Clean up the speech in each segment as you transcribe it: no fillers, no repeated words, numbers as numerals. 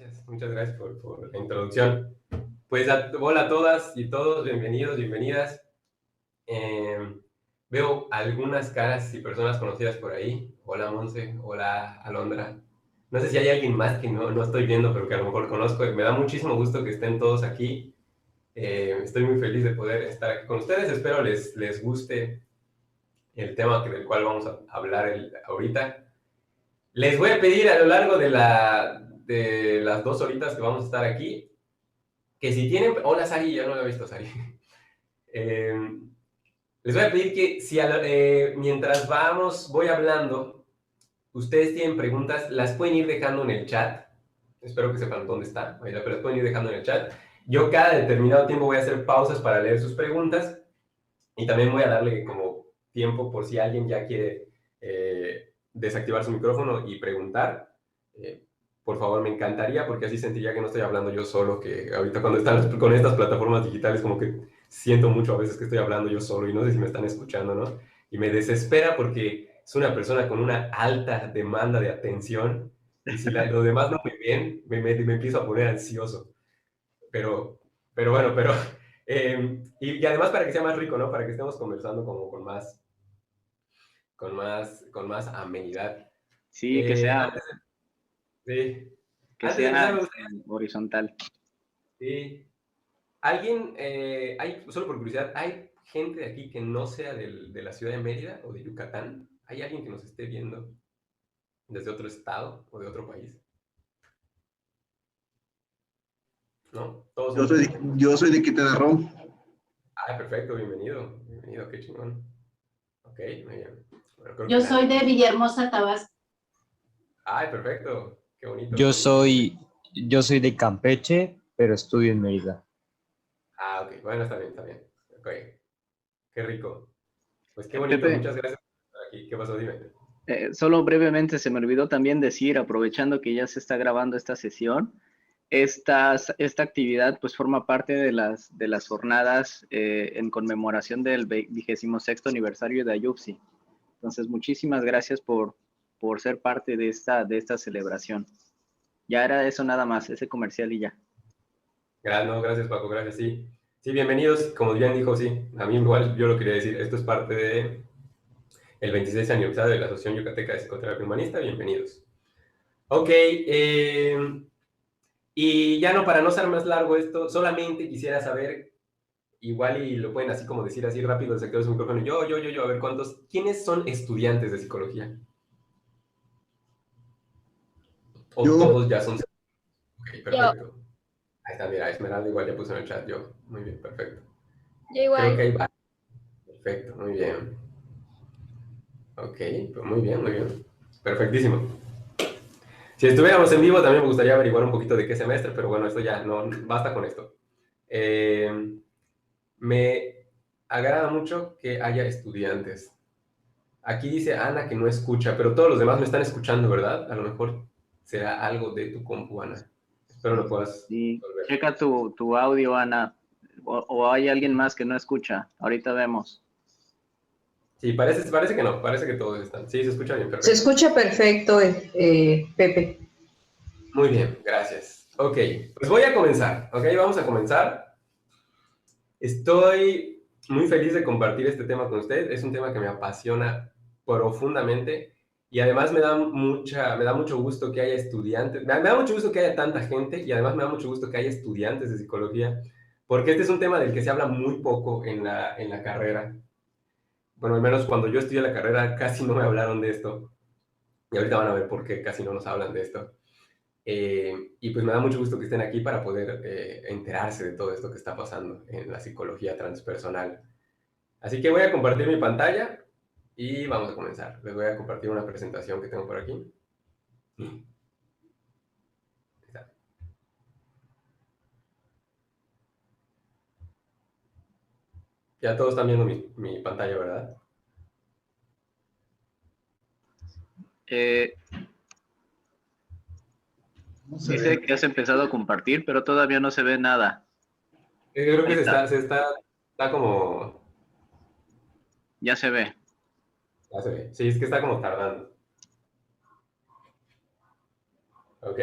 gracias. Muchas gracias por la introducción. Pues hola a todas y todos, bienvenidos, bienvenidas. Eh, Veo algunas caras y personas conocidas por ahí. Hola Monse, hola Alondra. No sé si hay alguien más que no estoy viendo, pero que a lo mejor conozco. Me da muchísimo gusto que estén todos aquí. Estoy muy feliz de poder estar aquí con ustedes. Espero les guste el tema del cual vamos a hablar ahorita. Les voy a pedir a lo largo de las 2 horitas que vamos a estar aquí, que si tienen... Hola Sari, ya no lo he visto Sari. Eh, Les voy a pedir que si mientras voy hablando, ustedes tienen preguntas, las pueden ir dejando en el chat. Espero que sepan dónde está, pero las pueden ir dejando en el chat. Yo cada determinado tiempo voy a hacer pausas para leer sus preguntas y también voy a darle como tiempo por si alguien ya quiere desactivar su micrófono y preguntar. Por favor, me encantaría porque así sentiría que no estoy hablando yo solo, que ahorita cuando están con estas plataformas digitales como que siento mucho a veces que estoy hablando yo solo y no sé si me están escuchando, ¿no? Y me desespera porque es una persona con una alta demanda de atención y si los demás no me ven, me empiezo a poner ansioso. Pero, y además para que sea más rico, ¿no? Para que estemos conversando como con más amenidad. Sí, que sea, Antes de, que antes de sea empezar, me gustaría, horizontal. sí, solo por curiosidad, ¿hay gente de aquí que no sea de la ciudad de Mérida o de Yucatán? ¿Hay alguien que nos esté viendo desde otro estado o de otro país? ¿No? ¿Todos son Yo de soy México? de, yo soy de Quintana Roo. Ah, perfecto, bienvenido. Bienvenido, qué chingón. Ok, muy bien. Bueno, creo que Yo soy nadie. de Villahermosa, Tabasco. Ay, perfecto. Qué bonito, qué Yo bonito. soy de Campeche, pero estudio en Mérida. Ah, ok. Bueno, está bien, está bien. Ok. Qué rico. Pues qué bonito. Pepe, Muchas gracias por estar aquí. ¿Qué pasó? Dime. solo brevemente se me olvidó también decir, aprovechando que ya se está grabando esta sesión, esta actividad pues forma parte de las jornadas en conmemoración del 26º aniversario de Ayuxi. Entonces, muchísimas gracias por ser parte de esta celebración. Ya era eso nada más, ese comercial y ya. No, gracias, Paco. Gracias. Sí. Sí, bienvenidos. Como bien dijo, sí. A mí igual yo lo quería decir. Esto es parte de el 26 aniversario de la Asociación Yucateca de Psicoterapia Humanista. Bienvenidos. Ok. Y ya no, para no ser más largo esto, solamente quisiera saber, igual y lo pueden así como decir así rápido, desactivar su micrófono. A ver ¿quiénes son estudiantes de psicología? O Yo, todos ya son. Ok, Yo, perfecto. Ahí está, mira, Esmeralda igual ya puso en el chat yo. Muy bien, perfecto. yo Creo que igual. ahí va. Perfecto, muy bien. Ok, pues muy bien, muy bien. Perfectísimo. Si estuviéramos en vivo también me gustaría averiguar un poquito de qué semestre, pero bueno, esto ya no, basta con esto. Me agrada mucho que haya estudiantes. Aquí dice Ana que no escucha, pero todos los demás me están escuchando, ¿verdad? A lo mejor será algo de tu compu, Ana. Espero lo puedas Y resolver. checa tu audio, Ana, o hay alguien más que no escucha. Ahorita vemos. Sí, parece que no, parece que todos están. Sí, se escucha bien, Se perfecto. escucha perfecto, Pepe. Muy bien, gracias. Ok, pues voy a comenzar, ¿ok? Vamos a comenzar. Estoy muy feliz de compartir este tema con usted. Es un tema que me apasiona profundamente y además me da mucho gusto que haya estudiantes, me da mucho gusto que haya tanta gente y además me da mucho gusto que haya estudiantes de psicología, porque este es un tema del que se habla muy poco en la carrera. Bueno, al menos cuando yo estudié la carrera casi no me hablaron de esto y ahorita van a ver por qué casi no nos hablan de esto. Y pues me da mucho gusto que estén aquí para poder enterarse de todo esto que está pasando en la psicología transpersonal. Así que voy a compartir mi pantalla y vamos a comenzar. Les voy a compartir una presentación que tengo por aquí. Ahí está. Ya todos están viendo mi pantalla, ¿verdad? Dice que has empezado a compartir, pero todavía no se ve nada. Creo Ahí que está, está como... ya se ve. Ya se ve. Sí, es que está como tardando. Ok.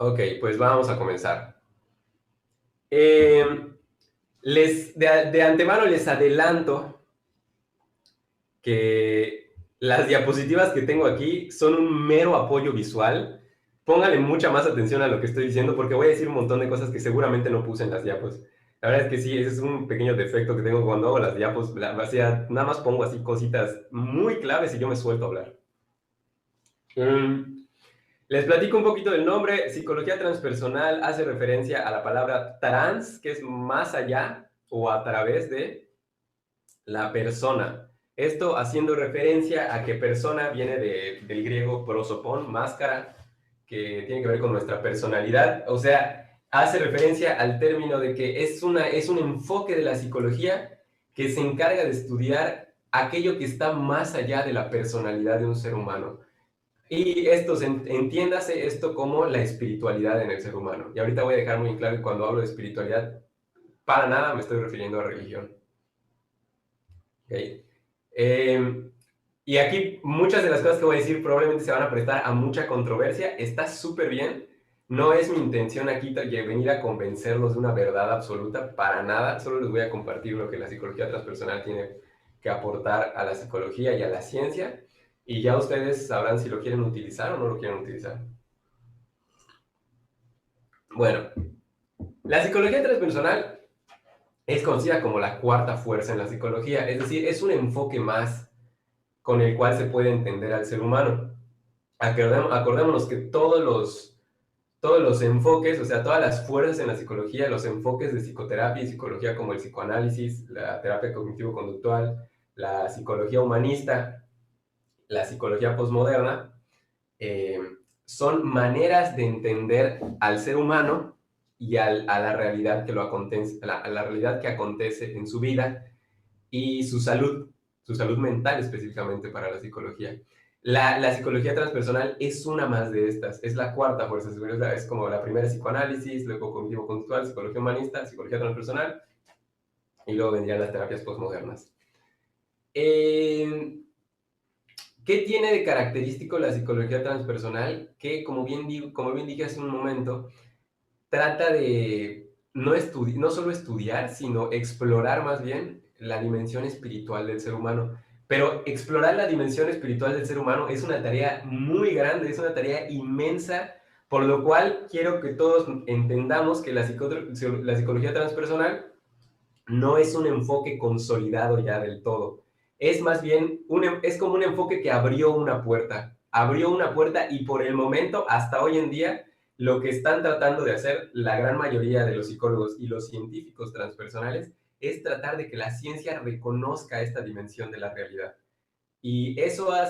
Ok, pues vamos a comenzar. Eh, de antemano les adelanto que las diapositivas que tengo aquí son un mero apoyo visual. Pónganle mucha más atención a lo que estoy diciendo porque voy a decir un montón de cosas que seguramente no puse en las diapos. La verdad es que sí, ese es un pequeño defecto que tengo cuando hago las diapos. Nada más pongo así cositas muy claves y yo me suelto a hablar. Les platico un poquito del nombre. Psicología transpersonal hace referencia a la palabra trans, que es más allá o a través de la persona. Esto haciendo referencia a que persona viene del griego prosopon, máscara, que tiene que ver con nuestra personalidad. O sea, hace referencia al término de que es un enfoque de la psicología que se encarga de estudiar aquello que está más allá de la personalidad de un ser humano. Y entiéndase esto como la espiritualidad en el ser humano. Y ahorita voy a dejar muy claro que cuando hablo de espiritualidad, para nada me estoy refiriendo a religión. ¿Okay? Y aquí muchas de las cosas que voy a decir probablemente se van a prestar a mucha controversia. Está súper bien. No es mi intención aquí venir a convencerlos de una verdad absoluta, para nada. Solo les voy a compartir lo que la psicología transpersonal tiene que aportar a la psicología y a la ciencia. Y ya ustedes sabrán si lo quieren utilizar o no lo quieren utilizar. Bueno, la psicología transpersonal es conocida como la cuarta fuerza en la psicología. Es decir, es un enfoque más con el cual se puede entender al ser humano. Acordémonos que todos los enfoques, o sea, todas las fuerzas en la psicología, los enfoques de psicoterapia y psicología como el psicoanálisis, la terapia cognitivo-conductual, la psicología humanista, la psicología posmoderna, son maneras de entender al ser humano y a la realidad que a la realidad que acontece en su vida y su salud mental específicamente para la psicología. La psicología transpersonal es una más de estas, es la cuarta fuerza, es como la primera psicoanálisis, luego cognitivo-conductual, psicología humanista, psicología transpersonal, y luego vendrían las terapias postmodernas. ¿Qué tiene de característico la psicología transpersonal? Que, como bien dije hace un momento, trata de no solo estudiar, sino explorar más bien la dimensión espiritual del ser humano. Pero explorar la dimensión espiritual del ser humano es una tarea muy grande, es una tarea inmensa, por lo cual quiero que todos entendamos que la psicología transpersonal no es un enfoque consolidado ya del todo. Es más bien, es como un enfoque que abrió una puerta y por el momento, hasta hoy en día, lo que están tratando de hacer la gran mayoría de los psicólogos y los científicos transpersonales es tratar de que la ciencia reconozca esta dimensión de la realidad. Y eso ha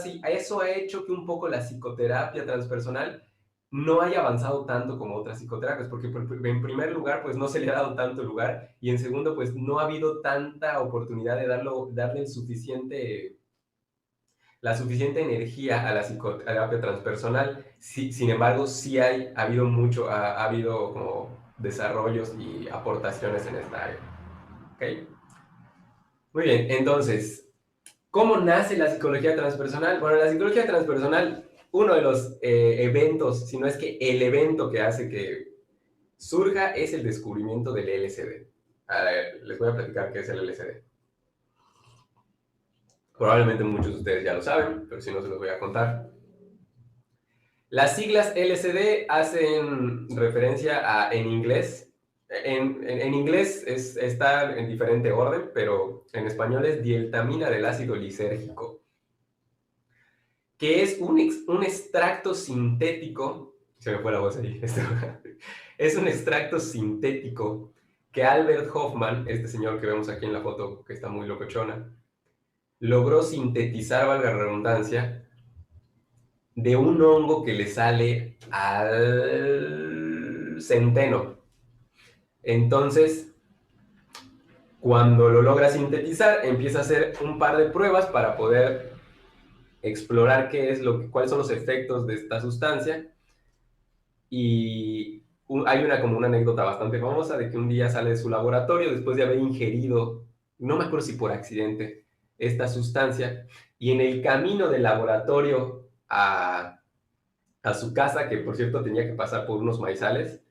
hecho que un poco la psicoterapia transpersonal no haya avanzado tanto como otras psicoterapias, porque en primer lugar, pues no se le ha dado tanto lugar, y en segundo, pues no ha habido tanta oportunidad de darle la suficiente energía a la psicoterapia transpersonal. Sí, sin embargo, ha habido como desarrollos y aportaciones en esta área. ¿Okay? Muy bien, entonces, ¿cómo nace la psicología transpersonal? Bueno, la psicología transpersonal, uno de los eventos, si no es que el evento que hace que surja es el descubrimiento del LSD. A ver, les voy a platicar qué es el LSD. Probablemente muchos de ustedes ya lo saben, pero si no se los voy a contar. Las siglas LSD hacen referencia en inglés. En inglés está en diferente orden, pero en español es dieltamina del ácido lisérgico, que es un extracto sintético, se me fue la voz ahí, es un extracto sintético que Albert Hoffman, este señor que vemos aquí en la foto, que está muy locochona, logró sintetizar, valga la redundancia, de un hongo que le sale al centeno. Entonces, cuando lo logra sintetizar, empieza a hacer un par de pruebas para poder explorar cuáles son los efectos de esta sustancia. Y hay como una anécdota bastante famosa de que un día sale de su laboratorio después de haber ingerido, no me acuerdo si por accidente, esta sustancia, y en el camino del laboratorio a su casa, que por cierto tenía que pasar por unos maizales,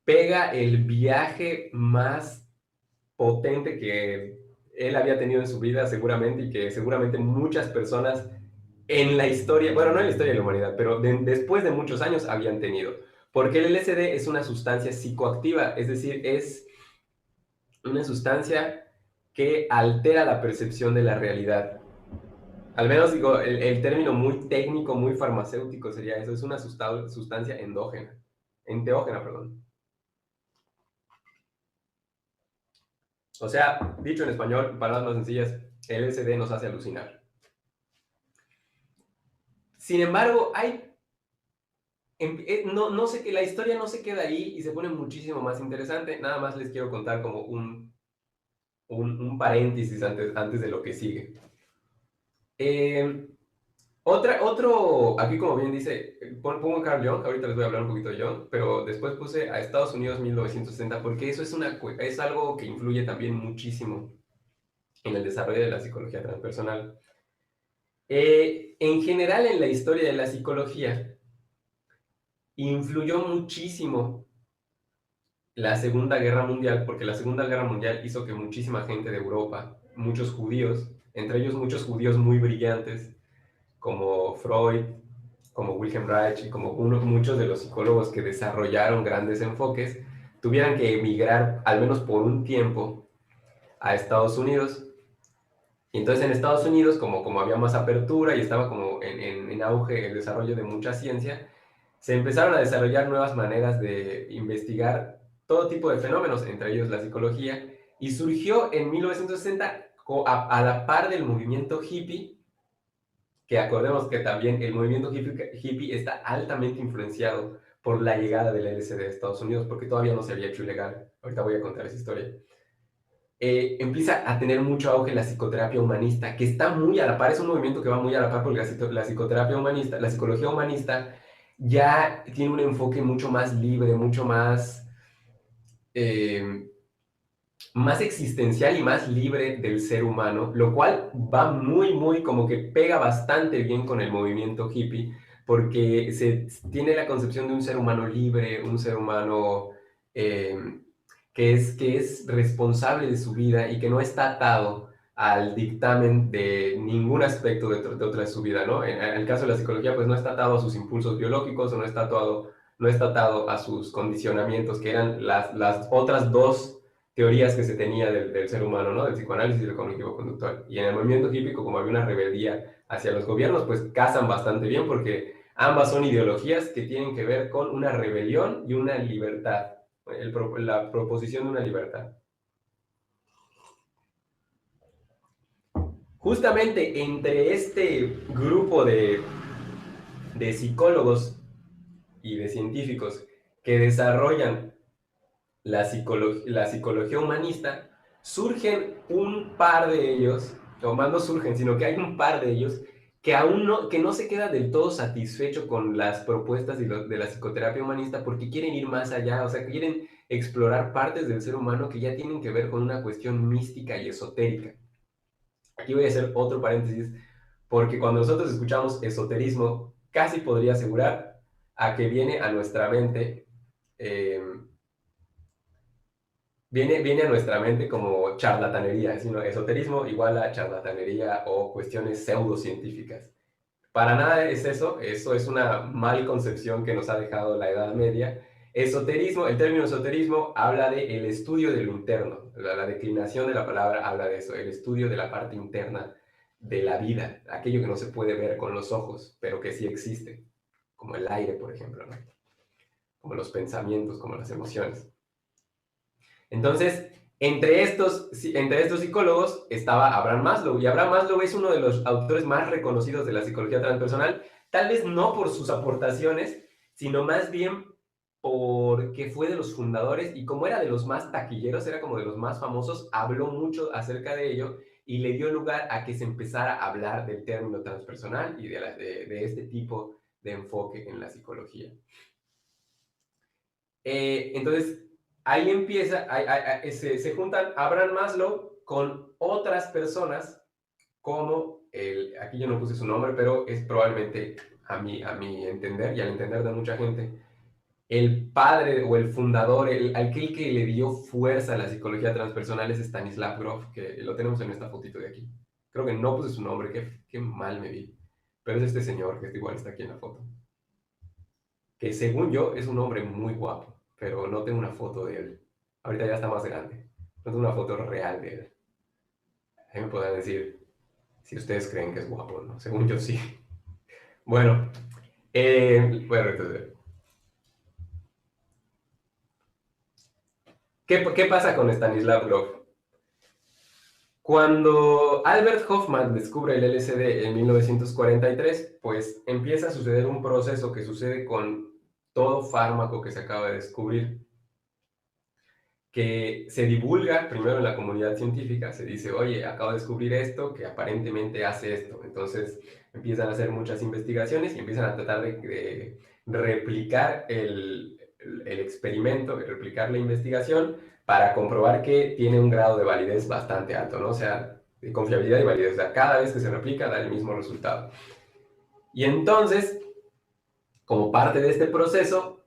pega el viaje más potente que él había tenido en su vida seguramente y que seguramente muchas personas en la historia, bueno, no en la historia de la humanidad, pero después de muchos años habían tenido. Porque el LSD es una sustancia psicoactiva, es decir, es una sustancia que altera la percepción de la realidad. Al menos digo, el término muy técnico, muy farmacéutico sería eso, es una sustancia endógena, enteógena, perdón. O sea, dicho en español, palabras más sencillas, el LSD nos hace alucinar. Sin embargo, no sé, que la historia no se queda ahí y se pone muchísimo más interesante. Nada más les quiero contar como un paréntesis antes de lo que sigue. Aquí como bien dice, pongo a Carl Jung, ahorita les voy a hablar un poquito de Jung, pero después puse a Estados Unidos 1960 porque eso es algo que influye también muchísimo en el desarrollo de la psicología transpersonal. En general en la historia de la psicología influyó muchísimo la Segunda Guerra Mundial, porque la Segunda Guerra Mundial hizo que muchísima gente de Europa, muchos judíos, entre ellos muchos judíos muy brillantes, como Freud, como Wilhelm Reich y como muchos de los psicólogos que desarrollaron grandes enfoques, tuvieran que emigrar, al menos por un tiempo, a Estados Unidos. Y entonces en Estados Unidos, como había más apertura y estaba como en auge el desarrollo de mucha ciencia, se empezaron a desarrollar nuevas maneras de investigar todo tipo de fenómenos, entre ellos la psicología, y surgió en 1960 a la par del movimiento hippie, que acordemos que también el movimiento hippie está altamente influenciado por la llegada del LSD a Estados Unidos, porque todavía no se había hecho ilegal. Ahorita voy a contar esa historia. Empieza a tener mucho auge la psicoterapia humanista, que está muy a la par, es un movimiento que va muy a la par porque la psicoterapia humanista, la psicología humanista ya tiene un enfoque mucho más libre, mucho más, más existencial y más libre del ser humano, lo cual va muy, como que pega bastante bien con el movimiento hippie, porque se tiene la concepción de un ser humano libre, un ser humano que es responsable de su vida y que no está atado al dictamen de ningún aspecto de otra de su vida, ¿no? En el caso de la psicología, pues no está atado a sus impulsos biológicos o no está atado a sus condicionamientos, que eran las otras dos teorías que se tenía del ser humano, ¿no? Del psicoanálisis y del cognitivo-conductual. Y en el movimiento hípico, como había una rebeldía hacia los gobiernos, pues casan bastante bien porque ambas son ideologías que tienen que ver con una rebelión y una libertad, la proposición de una libertad. Justamente entre este grupo de psicólogos y de científicos que desarrollan la psicología humanista, surgen un par de ellos, o más no surgen, sino que hay un par de ellos que aún no se queda del todo satisfecho con las propuestas de la psicoterapia humanista porque quieren ir más allá, o sea, quieren explorar partes del ser humano que ya tienen que ver con una cuestión mística y esotérica. Aquí voy a hacer otro paréntesis, porque cuando nosotros escuchamos esoterismo, casi podría asegurar a que viene a nuestra mente viene a nuestra mente como charlatanería, sino esoterismo igual a charlatanería o cuestiones pseudocientíficas. Para nada es eso es una mal concepción que nos ha dejado la Edad Media. Esoterismo, el término esoterismo habla de el estudio de lo interno, la declinación de la palabra habla de eso, el estudio de la parte interna de la vida, aquello que no se puede ver con los ojos, pero que sí existe, como el aire, por ejemplo, ¿no? Como los pensamientos, como las emociones. Entonces, entre estos psicólogos estaba Abraham Maslow, y Abraham Maslow es uno de los autores más reconocidos de la psicología transpersonal, tal vez no por sus aportaciones, sino más bien porque fue de los fundadores y como era de los más taquilleros, era como de los más famosos, habló mucho acerca de ello y le dio lugar a que se empezara a hablar del término transpersonal y de este tipo de enfoque en la psicología. Entonces, ahí empieza, se juntan Abraham Maslow con otras personas como aquí yo no puse su nombre, pero es probablemente a mi entender y al entender de mucha gente, el padre o el fundador, aquel que le dio fuerza a la psicología transpersonal es Stanislav Grof, que lo tenemos en esta fotito de aquí. Creo que no puse su nombre, qué mal me vi. Pero es este señor que igual está aquí en la foto. Que según yo es un hombre muy guapo, pero no tengo una foto de él. Ahorita ya está más grande. No tengo una foto real de él. Ahí me podrán decir si ustedes creen que es guapo o no. Según yo sí. Bueno, entonces, ¿qué pasa con Stanislav Grof? Cuando Albert Hoffman descubre el LSD en 1943, pues empieza a suceder un proceso que sucede con todo fármaco que se acaba de descubrir, que se divulga primero en la comunidad científica, se dice, oye, acabo de descubrir esto que aparentemente hace esto. Entonces empiezan a hacer muchas investigaciones y empiezan a tratar de replicar el experimento, de replicar la investigación para comprobar que tiene un grado de validez bastante alto, ¿no? O sea, de confiabilidad y validez. O sea, cada vez que se replica da el mismo resultado. Y entonces, como parte de este proceso,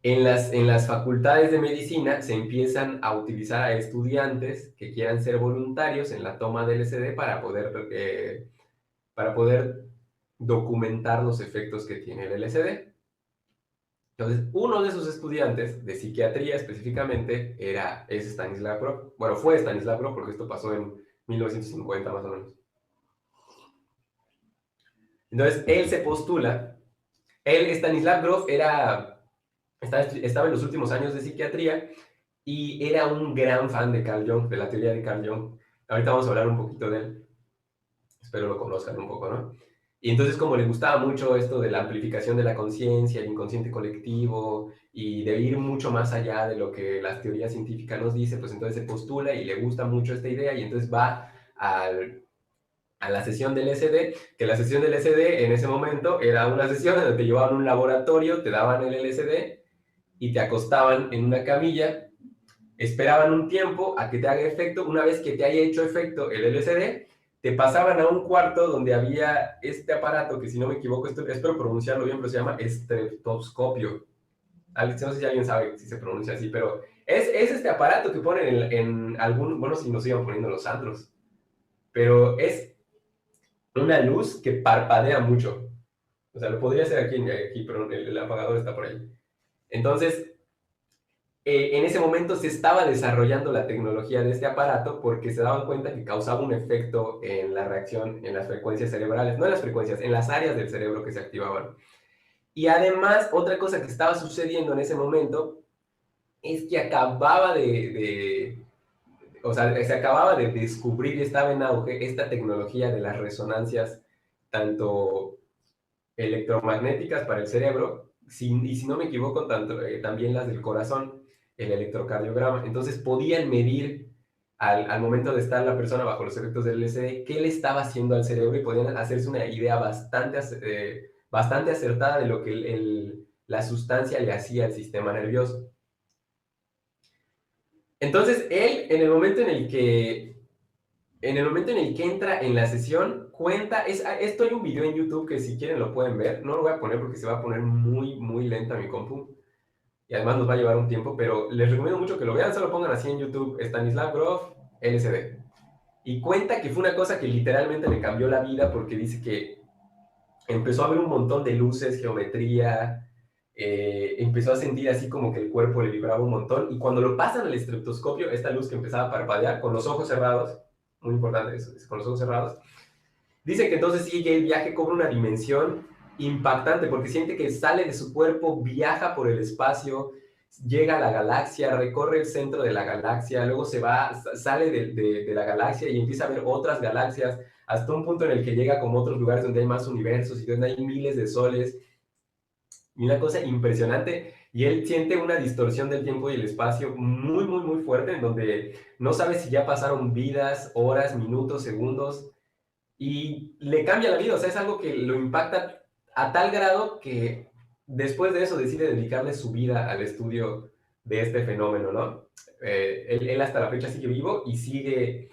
en las facultades de medicina se empiezan a utilizar a estudiantes que quieran ser voluntarios en la toma del LSD para poder documentar los efectos que tiene el LSD. Entonces, uno de esos estudiantes de psiquiatría específicamente es Stanislav Grof. Bueno, fue Stanislav Grof porque esto pasó en 1950 más o menos. Entonces, él se postula. Stanislav Grof estaba en los últimos años de psiquiatría y era un gran fan de Carl Jung, de la teoría de Carl Jung. Ahorita vamos a hablar un poquito de él. Espero lo conozcan un poco, ¿no? Y entonces, como le gustaba mucho esto de la amplificación de la conciencia, el inconsciente colectivo, y de ir mucho más allá de lo que la teoría científica nos dice, pues entonces se postula y le gusta mucho esta idea y entonces va a la sesión del LSD, que la sesión del LSD en ese momento era una sesión donde te llevaban a un laboratorio, te daban el LSD y te acostaban en una camilla, esperaban un tiempo a que te haga efecto. Una vez que te haya hecho efecto el LSD, te pasaban a un cuarto donde había este aparato que, si no me equivoco, espero pronunciarlo bien, pero se llama estetoscopio. No sé si alguien sabe si se pronuncia así, pero es este aparato que ponen en algún, bueno, si nos iban poniendo los antros, pero es una luz que parpadea mucho. O sea, lo podría hacer aquí, pero el apagador está por ahí. Entonces, en ese momento se estaba desarrollando la tecnología de este aparato porque se daban cuenta que causaba un efecto en la reacción, en las frecuencias cerebrales, no en las frecuencias, en las áreas del cerebro que se activaban. Y además, otra cosa que estaba sucediendo en ese momento es que o sea, se acababa de descubrir y estaba en auge esta tecnología de las resonancias, tanto electromagnéticas para el cerebro, y si no me equivoco, también las del corazón, el electrocardiograma. Entonces podían medir al momento de estar la persona bajo los efectos del LSD qué le estaba haciendo al cerebro y podían hacerse una idea bastante acertada de lo que la sustancia le hacía al sistema nervioso. Entonces él, en el momento en el que entra en la sesión, esto hay un video en YouTube que si quieren lo pueden ver, no lo voy a poner porque se va a poner muy, muy lenta mi compu, y además nos va a llevar un tiempo, pero les recomiendo mucho que lo vean, solo pongan así en YouTube, Stanislav Grof, LSD, y cuenta que fue una cosa que literalmente le cambió la vida porque dice que empezó a ver un montón de luces, geometría, empezó a sentir así como que el cuerpo le vibraba un montón, y cuando lo pasan al estetoscopio, esta luz que empezaba a parpadear con los ojos cerrados, muy importante eso, con los ojos cerrados, dice que entonces sí, el viaje cobra una dimensión impactante porque siente que sale de su cuerpo, viaja por el espacio, llega a la galaxia, recorre el centro de la galaxia, luego sale de la galaxia y empieza a ver otras galaxias, hasta un punto en el que llega como a otros lugares donde hay más universos y donde hay miles de soles. Y una cosa impresionante, y él siente una distorsión del tiempo y el espacio muy, muy, muy fuerte, en donde no sabe si ya pasaron vidas, horas, minutos, segundos, y le cambia la vida. O sea, es algo que lo impacta a tal grado que después de eso decide dedicarle su vida al estudio de este fenómeno, ¿no? Él hasta la fecha sigue vivo y sigue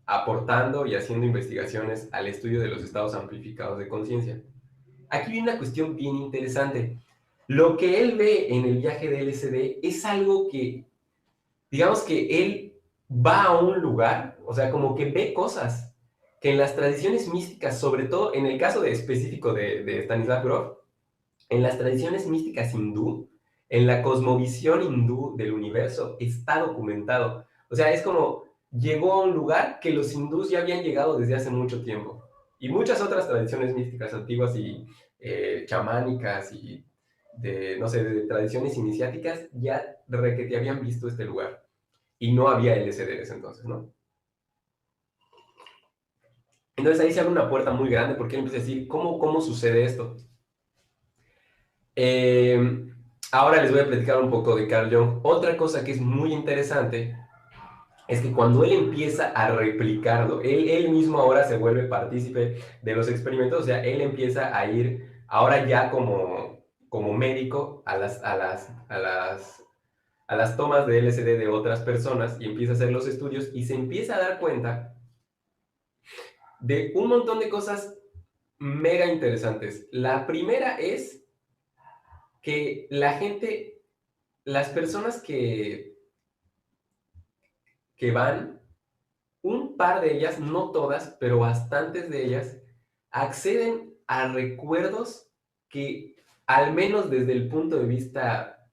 aportando y haciendo investigaciones al estudio de los estados amplificados de conciencia. aquí viene una cuestión bien interesante. Lo que él ve en el viaje de LSD es algo que, digamos que él va a un lugar, o sea, como que ve cosas que en las tradiciones místicas, sobre todo en el caso específico de Stanislav Grof, en las tradiciones místicas hindú, en la cosmovisión hindú del universo, está documentado. O sea, es como llegó a un lugar que los hindús ya habían llegado desde hace mucho tiempo. Y muchas otras tradiciones místicas antiguas y chamánicas y de, no sé, de tradiciones iniciáticas ya requete habían visto este lugar. Y no había LSD en ese entonces, ¿no? Entonces ahí se abre una puerta muy grande porque él empieza a decir, ¿cómo sucede esto? Eh, Ahora les voy a platicar un poco de Carl Jung. Otra cosa que es muy interesante es que cuando él empieza a replicarlo, él mismo ahora se vuelve partícipe de los experimentos, o sea, él empieza a ir ahora ya como médico a las tomas de LSD de otras personas y empieza a hacer los estudios y se empieza a dar cuenta de un montón de cosas mega interesantes. La primera es que la gente, las personas que van, un par de ellas, no todas, pero bastantes de ellas, acceden a recuerdos que, al menos desde el punto de vista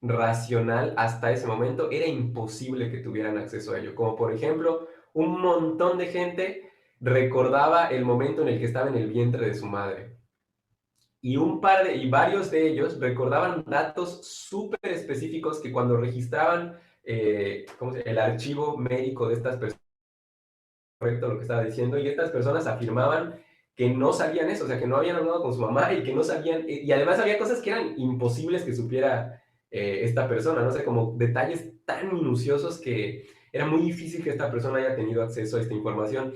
racional, hasta ese momento, era imposible que tuvieran acceso a ello. Como por ejemplo, un montón de gente recordaba el momento en el que estaba en el vientre de su madre. Y varios de ellos recordaban datos súper específicos que cuando registraban el archivo médico de estas personas, correcto lo que estaba diciendo, y estas personas afirmaban que no sabían eso, o sea, que no habían hablado con su mamá y que no sabían, y además había cosas que eran imposibles que supiera esta persona, no sé, como detalles tan minuciosos que era muy difícil que esta persona haya tenido acceso a esta información.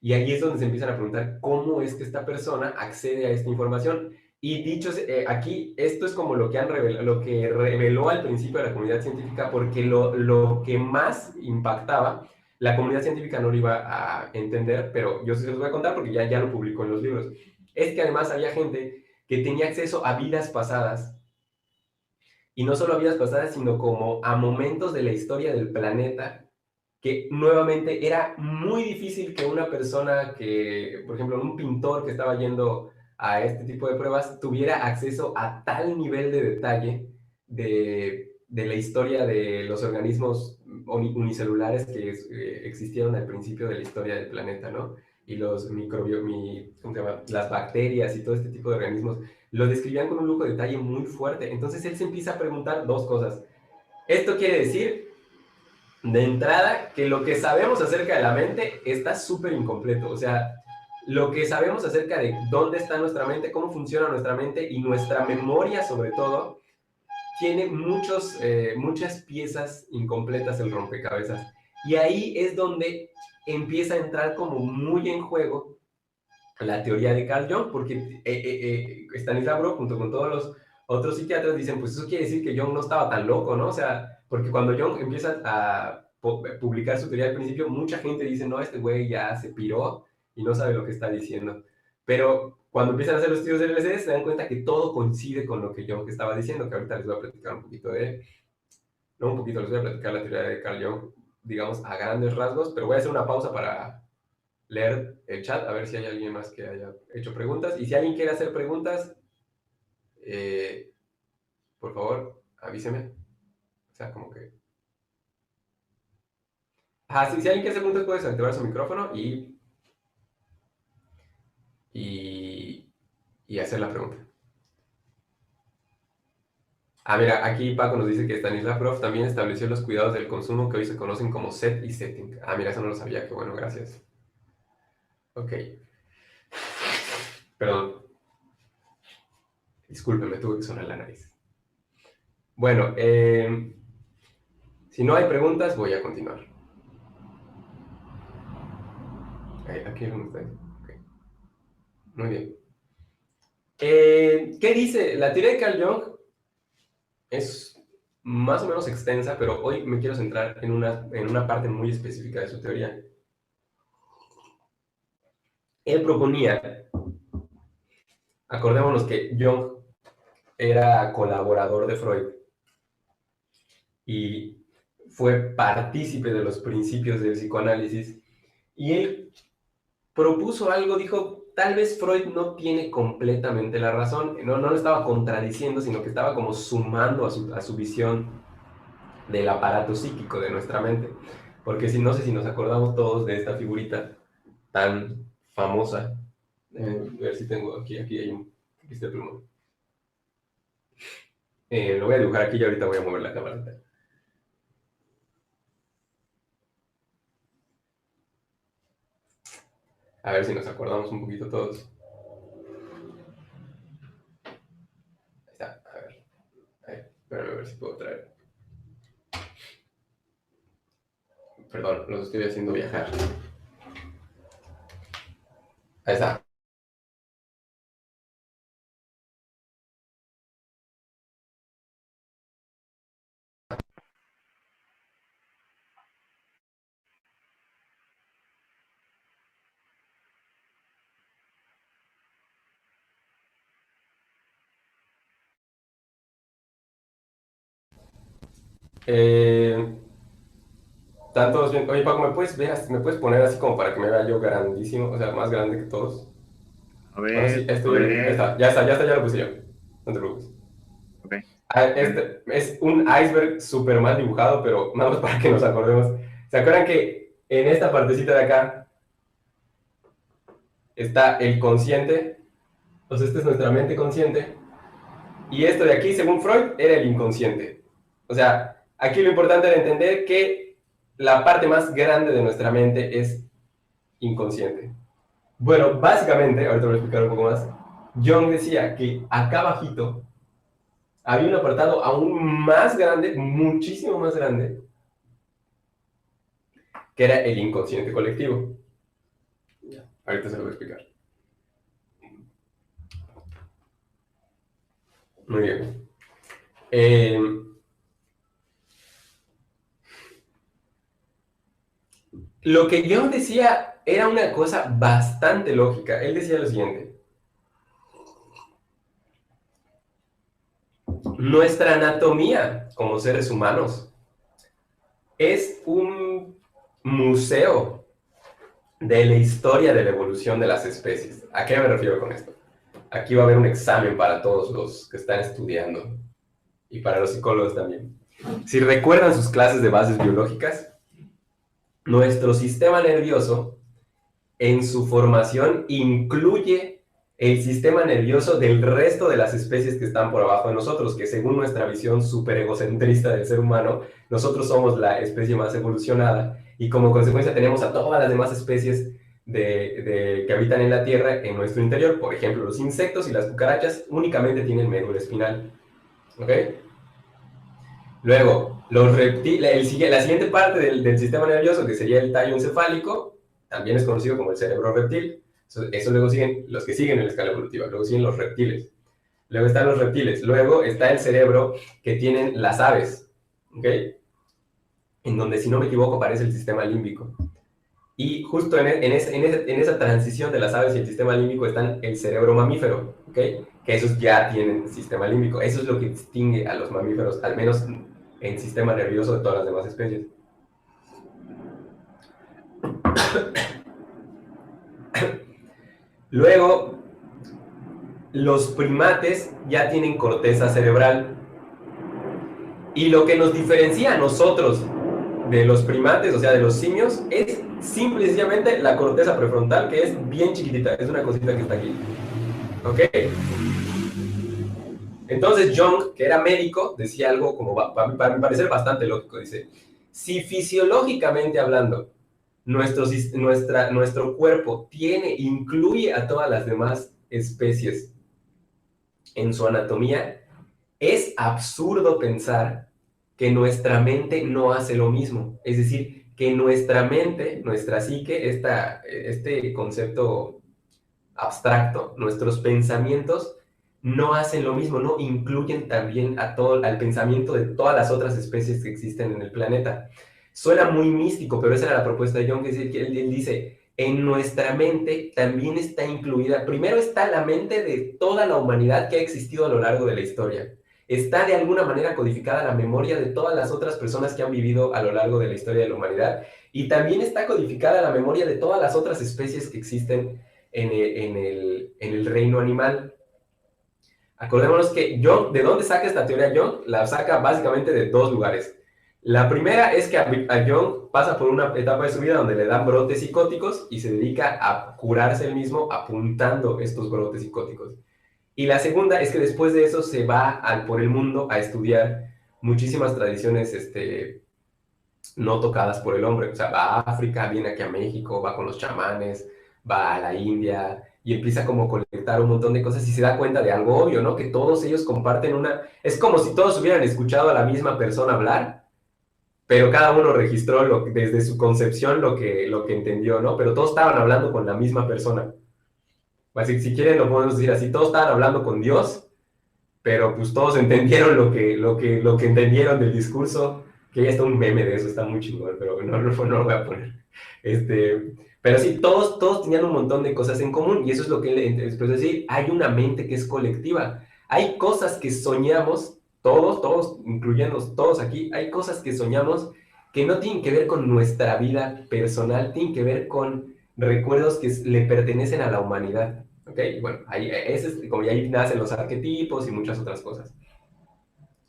Y ahí es donde se empiezan a preguntar cómo es que esta persona accede a esta información. Y dicho aquí, esto es como lo que, lo que reveló al principio de la comunidad científica, porque lo que más impactaba, la comunidad científica no lo iba a entender, pero yo sí se los voy a contar porque ya lo publicó en los libros. Es que además había gente que tenía acceso a vidas pasadas, y no solo a vidas pasadas, sino como a momentos de la historia del planeta, que nuevamente era muy difícil que una persona que, por ejemplo, un pintor que estaba yendo a este tipo de pruebas, tuviera acceso a tal nivel de detalle de la historia de los organismos unicelulares que existieron al principio de la historia del planeta, ¿no? Y los ¿cómo se llama? Las bacterias y todo este tipo de organismos, lo describían con un lujo de detalle muy fuerte. Entonces él se empieza a preguntar dos cosas. Esto quiere decir, de entrada, que lo que sabemos acerca de la mente está súper incompleto. O sea, lo que sabemos acerca de dónde está nuestra mente, cómo funciona nuestra mente y nuestra memoria, sobre todo, tiene muchas piezas incompletas el rompecabezas. Y ahí es donde empieza a entrar como muy en juego la teoría de Carl Jung, porque Stanislav Grof, junto con todos los otros psiquiatras, dicen, pues eso quiere decir que Jung no estaba tan loco, ¿no? O sea, porque cuando Jung empieza a publicar su teoría al principio, mucha gente dice, no, este güey ya se piró y no sabe lo que está diciendo. Pero cuando empiezan a hacer los estudios del LSD, se dan cuenta que todo coincide con lo que Jung estaba diciendo, que ahorita les voy a platicar un poquito no un poquito, les voy a platicar la teoría de Carl Jung, digamos, a grandes rasgos, pero voy a hacer una pausa para leer el chat, a ver si hay alguien más que haya hecho preguntas. Y si alguien quiere hacer preguntas, por favor, avíseme. O sea, como que... si alguien quiere hacer preguntas, puede activar su micrófono y hacer la pregunta. Mira, aquí Paco nos dice que Stanislav Grof también estableció los cuidados del consumo que hoy se conocen como set y setting. Mira, eso no lo sabía, qué bueno, gracias. Ok. Perdón. Discúlpeme, tuve que sonar la nariz. Bueno, si no hay preguntas, voy a continuar. Aquí no está. Okay. Muy bien. ¿Qué dice? La teoría de Carl Jung es más o menos extensa, pero hoy me quiero centrar en una parte muy específica de su teoría. Él proponía acordémonos que Jung era colaborador de Freud y fue partícipe de los principios del psicoanálisis, y él propuso algo, dijo, tal vez Freud no tiene completamente la razón, no lo estaba contradiciendo, sino que estaba como sumando a su visión del aparato psíquico de nuestra mente. Porque si no sé si nos acordamos todos de esta figurita tan famosa. A ver si tengo aquí hay un... Aquí está el plumón. Lo voy a dibujar aquí y ahorita voy a mover la cámara. A ver si nos acordamos un poquito todos. Ahí está, a ver. Espérame a ver si puedo traer. Perdón, los estoy haciendo viajar. Ahí está. ¿Están todos bien? Oye, Paco, ¿me puedes poner así como para que me vea yo grandísimo? O sea, más grande que todos. A Bueno, sí, ver, ahí está, ya lo puse yo. No te preocupes. ok. Este es un iceberg súper mal dibujado, pero nada más para que nos acordemos. ¿Se acuerdan que en esta partecita de acá está el consciente? Entonces, esta es nuestra mente consciente. Y esto de aquí, según Freud, era el inconsciente. O sea, aquí lo importante era entender que la parte más grande de nuestra mente es inconsciente. Bueno, básicamente, ahorita voy a explicar un poco más. Jung decía que acá abajito había un apartado aún más grande, muchísimo más grande, que era el inconsciente colectivo. Ahorita se lo voy a explicar. Muy bien. Lo que Jung decía era una cosa bastante lógica. Él decía lo siguiente. Nuestra anatomía como seres humanos es un museo de la historia de la evolución de las especies. ¿A qué me refiero con esto? Aquí va a haber un examen para todos los que están estudiando y para los psicólogos también. Si recuerdan sus clases de bases biológicas, nuestro sistema nervioso en su formación incluye el sistema nervioso del resto de las especies que están por abajo de nosotros, que según nuestra visión súper egocentrista del ser humano, nosotros somos la especie más evolucionada y como consecuencia tenemos a todas las demás especies que habitan en la Tierra en nuestro interior. Por ejemplo, los insectos y las cucarachas únicamente tienen médula espinal. ¿Ok? Luego, la siguiente parte del sistema nervioso, que sería el tallo encefálico, también es conocido como el cerebro reptil. Eso luego siguen los que siguen en la escala evolutiva, luego siguen los reptiles. Luego están los reptiles, luego está el cerebro que tienen las aves, ¿ok? En donde, si no me equivoco, aparece el sistema límbico. Y justo en esa transición de las aves y el sistema límbico están el cerebro mamífero, ¿ok? Que esos ya tienen sistema límbico. Eso es lo que distingue a los mamíferos, al menos en sistema nervioso de todas las demás especies. Luego, los primates ya tienen corteza cerebral. Y lo que nos diferencia a nosotros de los primates, o sea, de los simios, es simple y sencillamente la corteza prefrontal, que es bien chiquitita, es una cosita que está aquí. ¿Ok? Entonces Jung, que era médico, decía algo como, para mi parecer, bastante lógico. Dice, si fisiológicamente hablando, nuestro cuerpo incluye a todas las demás especies en su anatomía, es absurdo pensar que nuestra mente no hace lo mismo. Es decir, que nuestra mente, nuestra psique, este concepto abstracto, nuestros pensamientos no hacen lo mismo, no incluyen también al pensamiento de todas las otras especies que existen en el planeta. Suena muy místico, pero esa era la propuesta de Jung, que él dice, en nuestra mente también está incluida, primero está la mente de toda la humanidad que ha existido a lo largo de la historia. Está de alguna manera codificada la memoria de todas las otras personas que han vivido a lo largo de la historia de la humanidad, y también está codificada la memoria de todas las otras especies que existen en el reino animal. Acordémonos que Jung, ¿de dónde saca esta teoría Jung? La saca básicamente de dos lugares. La primera es que a Jung pasa por una etapa de su vida donde le dan brotes psicóticos y se dedica a curarse él mismo apuntando estos brotes psicóticos. Y la segunda es que después de eso se va por el mundo a estudiar muchísimas tradiciones no tocadas por el hombre. O sea, va a África, viene aquí a México, va con los chamanes, va a la India y empieza como a colectar un montón de cosas y se da cuenta de algo obvio, ¿no? Que todos ellos comparten una... Es como si todos hubieran escuchado a la misma persona hablar, pero cada uno registró desde su concepción lo que entendió, ¿no? Pero todos estaban hablando con la misma persona. Así, si quieren lo podemos decir así, todos estaban hablando con Dios, pero pues todos entendieron lo que entendieron del discurso, que ya está un meme de eso, está muy chingón, pero no lo voy a poner. Pero sí, todos tenían un montón de cosas en común, y eso es lo que él empezó a decir, hay una mente que es colectiva, hay cosas que soñamos, todos, incluyendo todos aquí, hay cosas que soñamos que no tienen que ver con nuestra vida personal, tienen que ver con recuerdos que le pertenecen a la humanidad. ¿Ok? Bueno, ahí nacen los arquetipos y muchas otras cosas.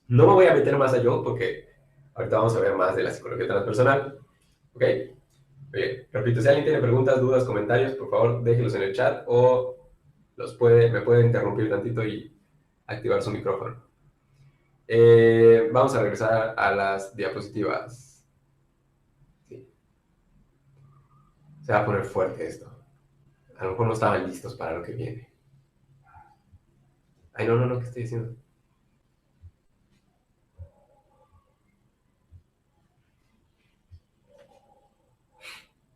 No me voy a meter más allá porque ahorita vamos a ver más de la psicología transpersonal. ¿Ok? Oye, repito, si alguien tiene preguntas, dudas, comentarios, por favor, déjenlos en el chat o me puede interrumpir tantito y activar su micrófono. Vamos a regresar a las diapositivas. Sí. Se va a poner fuerte esto. A lo mejor no estaban listos para lo que viene. Ay, no, ¿qué estoy diciendo?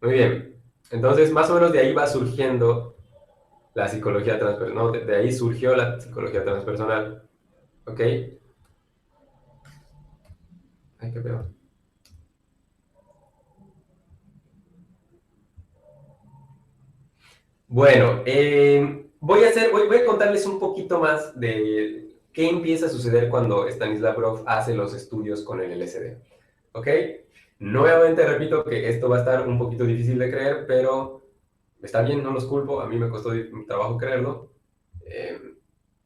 Muy bien. Entonces, más o menos de ahí va surgiendo la psicología transpersonal. No, de ahí surgió la psicología transpersonal. ¿Ok? Ay, qué peor. Bueno, voy a contarles un poquito más de qué empieza a suceder cuando Stanislav Grof hace los estudios con el LSD. ¿Ok? Nuevamente repito que esto va a estar un poquito difícil de creer, pero está bien, no los culpo, a mí me costó trabajo creerlo.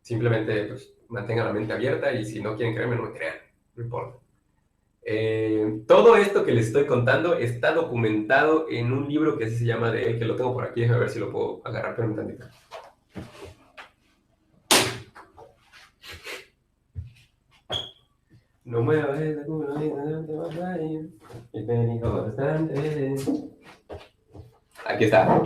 Simplemente pues, mantengan la mente abierta y si no quieren creerme, no me crean, no importa. Todo esto que les estoy contando está documentado en un libro que así se llama de él, que lo tengo por aquí, déjame ver si lo puedo agarrar, pero un tantito. No muevas el culo, no te vas a ir, el peligro bastante. Aquí está.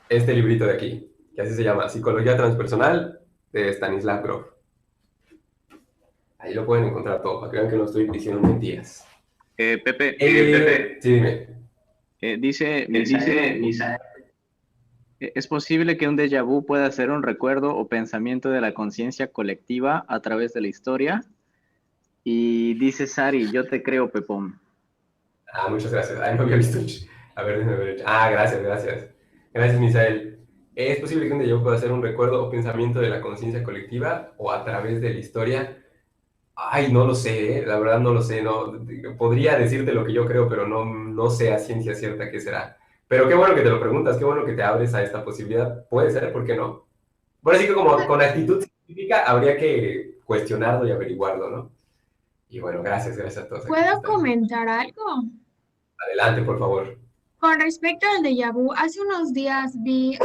Este librito de aquí, que así se llama, Psicología Transpersonal, de Stanislav Grof. Ahí lo pueden encontrar todo, para que vean que no estoy diciendo mentiras. Pepe, Sí, dime. dice Misael, ¿es posible que un déjà vu pueda ser un recuerdo o pensamiento de la conciencia colectiva a través de la historia? Y dice Sari, yo te creo, Pepón. Muchas gracias. Ay, no había visto. A ver, déjame ver. Gracias. Gracias, Misael. ¿Es posible que un déjà vu pueda ser un recuerdo o pensamiento de la conciencia colectiva o a través de la historia? Ay, no lo sé, la verdad no lo sé. No, podría decirte lo que yo creo, pero no sé a ciencia cierta qué será. Pero qué bueno que te lo preguntas, qué bueno que te abres a esta posibilidad. Puede ser, ¿por qué no? Bueno, así que como con actitud científica habría que cuestionarlo y averiguarlo, ¿no? Y bueno, gracias a todos. ¿Puedo comentar algo? Adelante, por favor. Con respecto al déjà vu, hace unos días vi,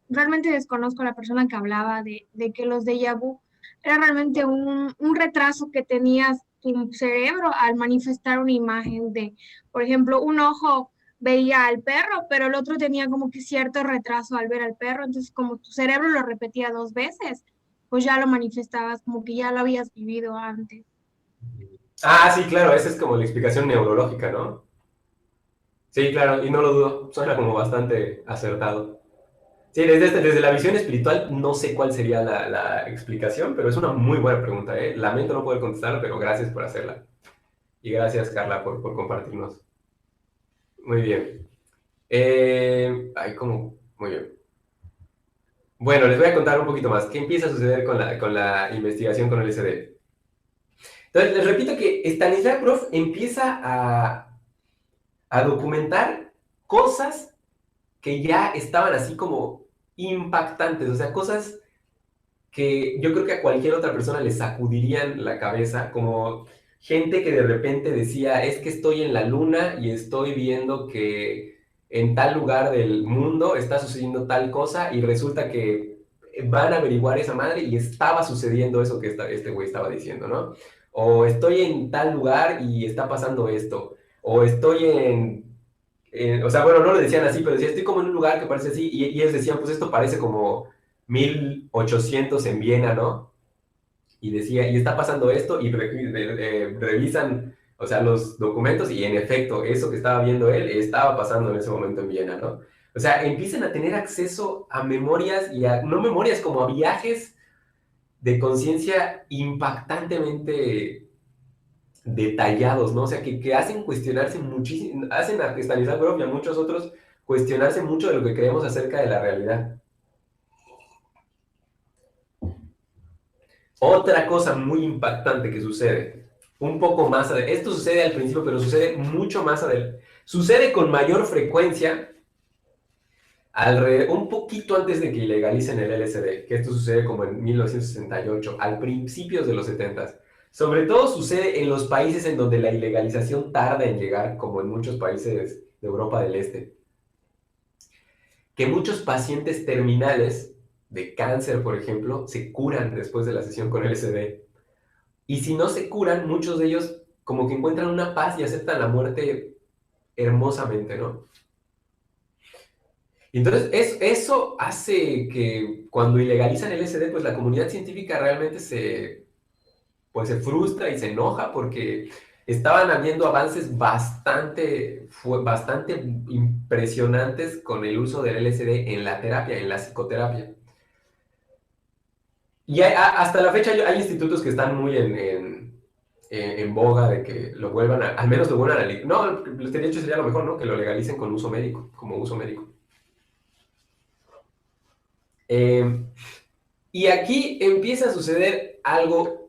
realmente desconozco a la persona que hablaba de que los déjà vu era realmente un retraso que tenías tu cerebro al manifestar una imagen de, por ejemplo, un ojo veía al perro, pero el otro tenía como que cierto retraso al ver al perro, entonces como tu cerebro lo repetía 2 veces, pues ya lo manifestabas como que ya lo habías vivido antes. Sí, claro, esa es como la explicación neurológica, ¿no? Sí, claro, y no lo dudo, suena como bastante acertado. Sí, desde la visión espiritual no sé cuál sería la explicación, pero es una muy buena pregunta, ¿eh? Lamento no poder contestarla, pero gracias por hacerla. Y gracias, Carla, por compartirnos. Muy bien. Muy bien. Bueno, les voy a contar un poquito más. ¿Qué empieza a suceder con la investigación con el LSD? Entonces, les repito que Stanislav Grof empieza a documentar cosas que ya estaban así como impactantes, o sea, cosas que yo creo que a cualquier otra persona le sacudirían la cabeza, como gente que de repente decía, es que estoy en la luna y estoy viendo que en tal lugar del mundo está sucediendo tal cosa y resulta que van a averiguar esa madre y estaba sucediendo eso que este güey estaba diciendo, ¿no? O estoy en tal lugar y está pasando esto, o estoy o sea, bueno, no lo decían así, pero decía, estoy como en un lugar que parece así, y ellos decían, pues esto parece como 1800 en Viena, ¿no? Y decía, y está pasando esto, y revisan, o sea, los documentos, y en efecto, eso que estaba viendo él estaba pasando en ese momento en Viena, ¿no? O sea, empiezan a tener acceso a memorias, y a, no memorias, como a viajes de conciencia impactantemente detallados, ¿no? O sea, que hacen cuestionarse muchísimo, hacen a Stanislav Grof y a muchos otros cuestionarse mucho de lo que creemos acerca de la realidad. Otra cosa muy impactante que sucede, un poco más adelante, esto sucede al principio, pero sucede mucho más adelante, sucede con mayor frecuencia un poquito antes de que ilegalicen el LSD, que esto sucede como en 1968, al principios de los 70. Sobre todo sucede en los países en donde la ilegalización tarda en llegar, como en muchos países de Europa del Este. Que muchos pacientes terminales de cáncer, por ejemplo, se curan después de la sesión con LSD. Y si no se curan, muchos de ellos como que encuentran una paz y aceptan la muerte hermosamente, ¿no? Y entonces eso hace que cuando ilegalizan el LSD, pues la comunidad científica realmente pues se frustra y se enoja porque estaban habiendo avances bastante impresionantes con el uso del LSD en la terapia, en la psicoterapia. Y hasta la fecha hay institutos que están muy en boga de que lo vuelvan al menos lo vuelvan a... No, de hecho sería lo mejor, ¿no? Que lo legalicen con uso médico, como uso médico. Y aquí empieza a suceder algo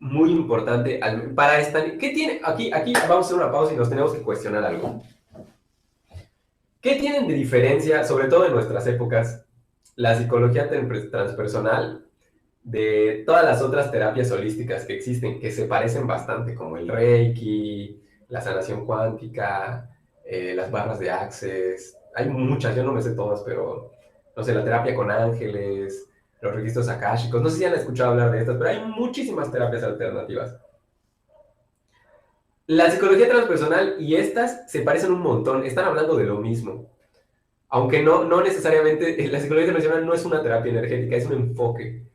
muy importante para esta... ¿Qué tiene? Aquí vamos a hacer una pausa y nos tenemos que cuestionar algo. ¿Qué tienen de diferencia, sobre todo en nuestras épocas, la psicología transpersonal de todas las otras terapias holísticas que existen, que se parecen bastante, como el Reiki, la sanación cuántica, las barras de Access? Hay muchas, yo no me sé todas, pero no sé, la terapia con ángeles, los registros akáshicos, no sé si han escuchado hablar de estas, pero hay muchísimas terapias alternativas. La psicología transpersonal y estas se parecen un montón, están hablando de lo mismo. Aunque no necesariamente, la psicología transpersonal no es una terapia energética, es un enfoque.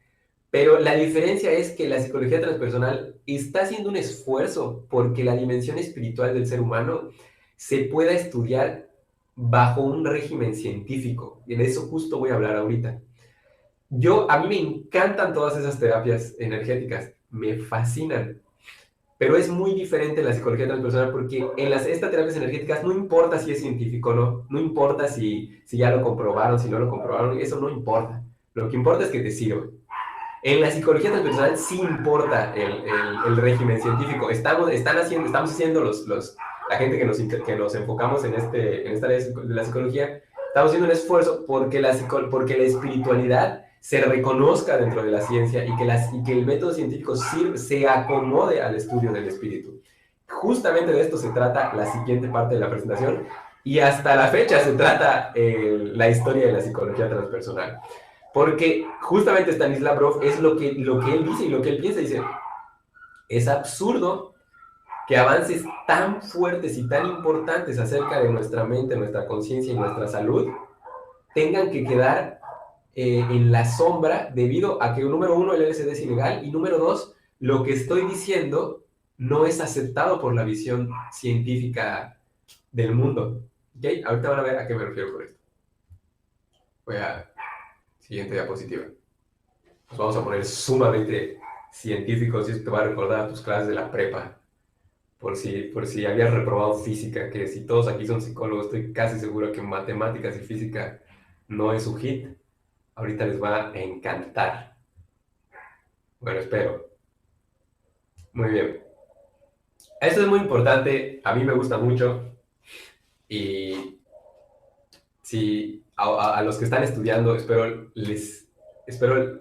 Pero la diferencia es que la psicología transpersonal está haciendo un esfuerzo porque la dimensión espiritual del ser humano se pueda estudiar bajo un régimen científico. Y de eso justo voy a hablar ahorita. A mí me encantan todas esas terapias energéticas, me fascinan. Pero es muy diferente la psicología transpersonal porque en estas terapias energéticas no importa si es científico o no, no importa si ya lo comprobaron, si no lo comprobaron, eso no importa. Lo que importa es que te sirva. En la psicología transpersonal sí importa el régimen científico. Estamos haciendo la gente que nos enfocamos en esta área de la psicología, estamos haciendo un esfuerzo porque la espiritualidad se reconozca dentro de la ciencia y que el método científico se acomode al estudio del espíritu. Justamente de esto se trata la siguiente parte de la presentación y hasta la fecha se trata la historia de la psicología transpersonal. Porque justamente Stanislav Grof es lo que él dice y lo que él piensa. Dice, es absurdo que avances tan fuertes y tan importantes acerca de nuestra mente, nuestra conciencia y nuestra salud tengan que quedar en la sombra debido a que, número uno, el LSD es ilegal y número dos, lo que estoy diciendo no es aceptado por la visión científica del mundo. ¿Okay? Ahorita van a ver a qué me refiero con esto. Voy a... Siguiente diapositiva. Nos vamos a poner sumamente científicos y esto te va a recordar a tus clases de la prepa. por si habías reprobado física, que si todos aquí son psicólogos, estoy casi seguro que matemáticas y física no es su hit. Ahorita les va a encantar. Bueno, espero. Muy bien. Esto es muy importante, a mí me gusta mucho y si a los que están estudiando, espero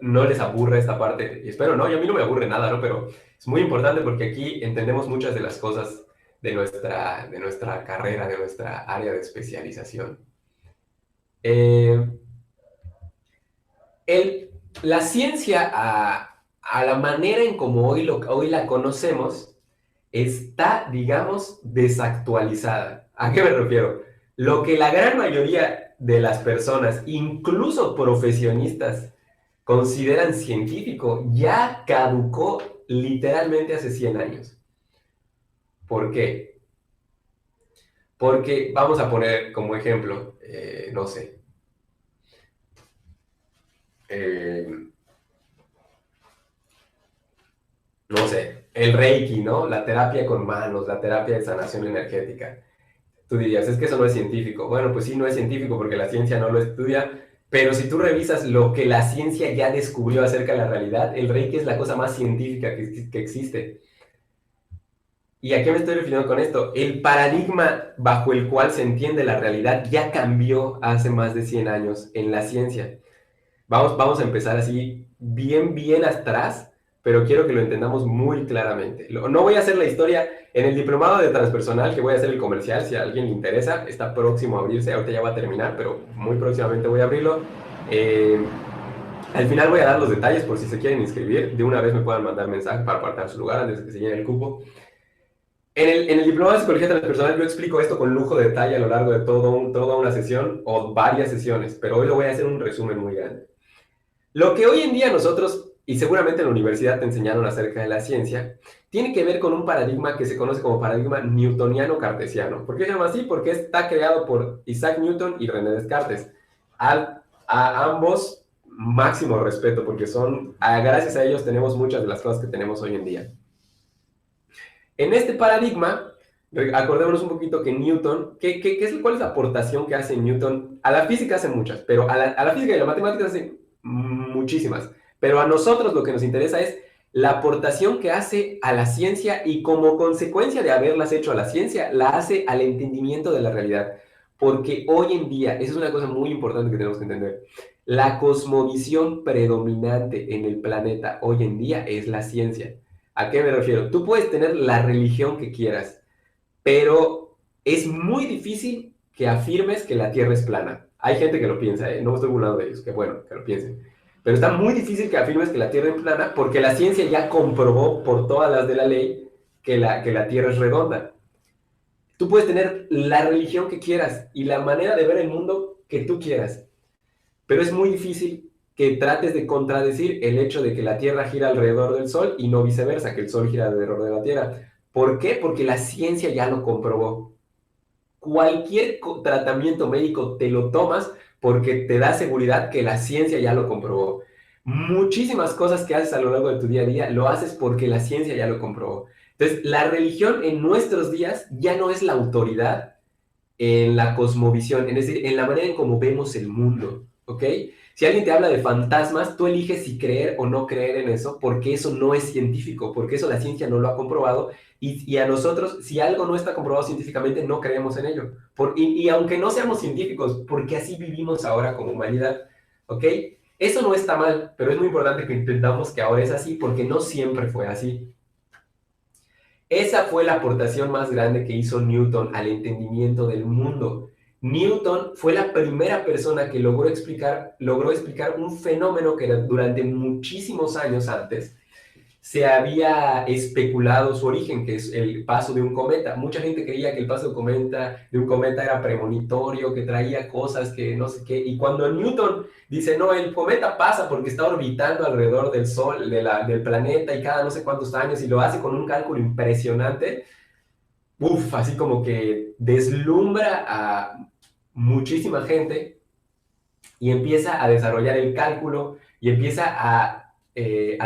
no les aburra esta parte, y espero no, y a mí no me aburre nada, ¿no? Pero es muy importante porque aquí entendemos muchas de las cosas de nuestra carrera, de nuestra área de especialización. Eh, la ciencia, a la manera en como hoy la conocemos, está, digamos, desactualizada. ¿A qué me refiero? Lo que la gran mayoría de las personas, incluso profesionistas, consideran científico, ya caducó literalmente hace 100 años. ¿Por qué? Porque vamos a poner como ejemplo, no sé, eh, no sé, el Reiki, ¿no? La terapia con manos, la terapia de sanación energética. Tú dirías, es que eso no es científico. Bueno, pues sí, no es científico porque la ciencia no lo estudia, pero si tú revisas lo que la ciencia ya descubrió acerca de la realidad, el Reiki es la cosa más científica que existe. ¿Y a qué me estoy refiriendo con esto? El paradigma bajo el cual se entiende la realidad ya cambió hace más de 100 años en la ciencia. Vamos a empezar así bien atrás, pero quiero que lo entendamos muy claramente. No voy a hacer la historia en el diplomado de transpersonal, que voy a hacer el comercial, si a alguien le interesa, está próximo a abrirse, ahorita ya va a terminar, pero muy próximamente voy a abrirlo. Al final voy a dar los detalles por si se quieren inscribir, de una vez me puedan mandar mensaje para apartar su lugar antes de que se llene el cupo. En el diplomado de psicología transpersonal yo explico esto con lujo de detalle a lo largo de toda una sesión o varias sesiones, pero hoy lo voy a hacer un resumen muy grande. Lo que hoy en día nosotros, y seguramente en la universidad te enseñaron acerca de la ciencia, tiene que ver con un paradigma que se conoce como paradigma newtoniano-cartesiano. ¿Por qué se llama así? Porque está creado por Isaac Newton y René Descartes. A ambos, máximo respeto, porque gracias a ellos tenemos muchas de las cosas que tenemos hoy en día. En este paradigma, acordémonos un poquito que Newton, ¿cuál es la aportación que hace Newton? A la física hace muchas, pero a la física y a la matemática hace muchísimas. Pero a nosotros lo que nos interesa es la aportación que hace a la ciencia y como consecuencia de haberlas hecho a la ciencia, la hace al entendimiento de la realidad. Porque hoy en día, esa es una cosa muy importante que tenemos que entender, la cosmovisión predominante en el planeta hoy en día es la ciencia. ¿A qué me refiero? Tú puedes tener la religión que quieras, pero es muy difícil que afirmes que la Tierra es plana. Hay gente que lo piensa, no estoy burlando de ellos, que bueno, que lo piensen. Pero está muy difícil que afirmes que la Tierra es plana porque la ciencia ya comprobó por todas las de la ley que la Tierra es redonda. Tú puedes tener la religión que quieras y la manera de ver el mundo que tú quieras, pero es muy difícil que trates de contradecir el hecho de que la Tierra gira alrededor del Sol y no viceversa, que el Sol gira alrededor de la Tierra. ¿Por qué? Porque la ciencia ya lo comprobó. Cualquier tratamiento médico te lo tomas porque te da seguridad que la ciencia ya lo comprobó. Muchísimas cosas que haces a lo largo de tu día a día lo haces porque la ciencia ya lo comprobó. Entonces, la religión en nuestros días ya no es la autoridad en la cosmovisión, es decir, en la manera en cómo vemos el mundo, ¿ok? Si alguien te habla de fantasmas, tú eliges si creer o no creer en eso, porque eso no es científico, porque eso la ciencia no lo ha comprobado, y a nosotros, si algo no está comprobado científicamente, no creemos en ello. Y aunque no seamos científicos, porque así vivimos ahora como humanidad, ¿ok? Eso no está mal, pero es muy importante que entendamos que ahora es así, porque no siempre fue así. Esa fue la aportación más grande que hizo Newton al entendimiento del mundo. Newton fue la primera persona que logró explicar un fenómeno que durante muchísimos años antes se había especulado su origen, que es el paso de un cometa. Mucha gente creía que el paso de un cometa era premonitorio, que traía cosas que no sé qué. Y cuando Newton dice, no, el cometa pasa porque está orbitando alrededor del Sol, del planeta, y cada no sé cuántos años, y lo hace con un cálculo impresionante, así como que deslumbra a muchísima gente y empieza a desarrollar el cálculo y empieza a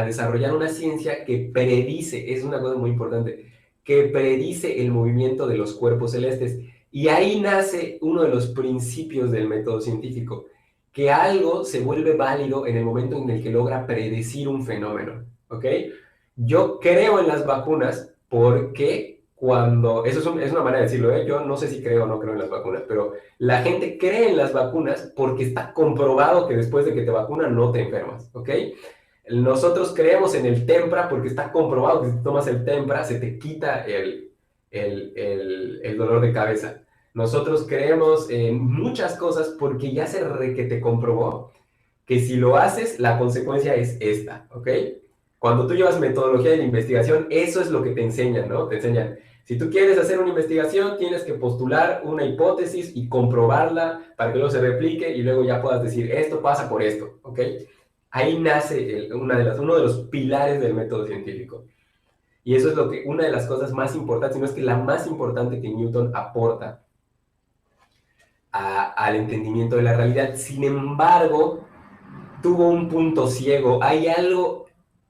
desarrollar una ciencia que predice, es una cosa muy importante, que predice el movimiento de los cuerpos celestes. Y ahí nace uno de los principios del método científico, que algo se vuelve válido en el momento en el que logra predecir un fenómeno, ¿ok? Yo creo en las vacunas porque cuando, es una manera de decirlo, ¿eh? Yo no sé si creo o no creo en las vacunas, pero la gente cree en las vacunas porque está comprobado que después de que te vacunan no te enfermas, ¿ok? Nosotros creemos en el Tempra porque está comprobado que si tomas el Tempra se te quita el dolor de cabeza. Nosotros creemos en muchas cosas porque ya se requete comprobó que si lo haces, la consecuencia es esta, ¿ok? Cuando tú llevas metodología de la investigación, eso es lo que te enseñan, ¿no? Te enseñan, si tú quieres hacer una investigación, tienes que postular una hipótesis y comprobarla para que luego se replique y luego ya puedas decir, esto pasa por esto, ¿ok? Ahí nace uno de los pilares del método científico. Y eso es una de las cosas más importantes, si no es que la más importante que Newton aporta al entendimiento de la realidad. Sin embargo, tuvo un punto ciego.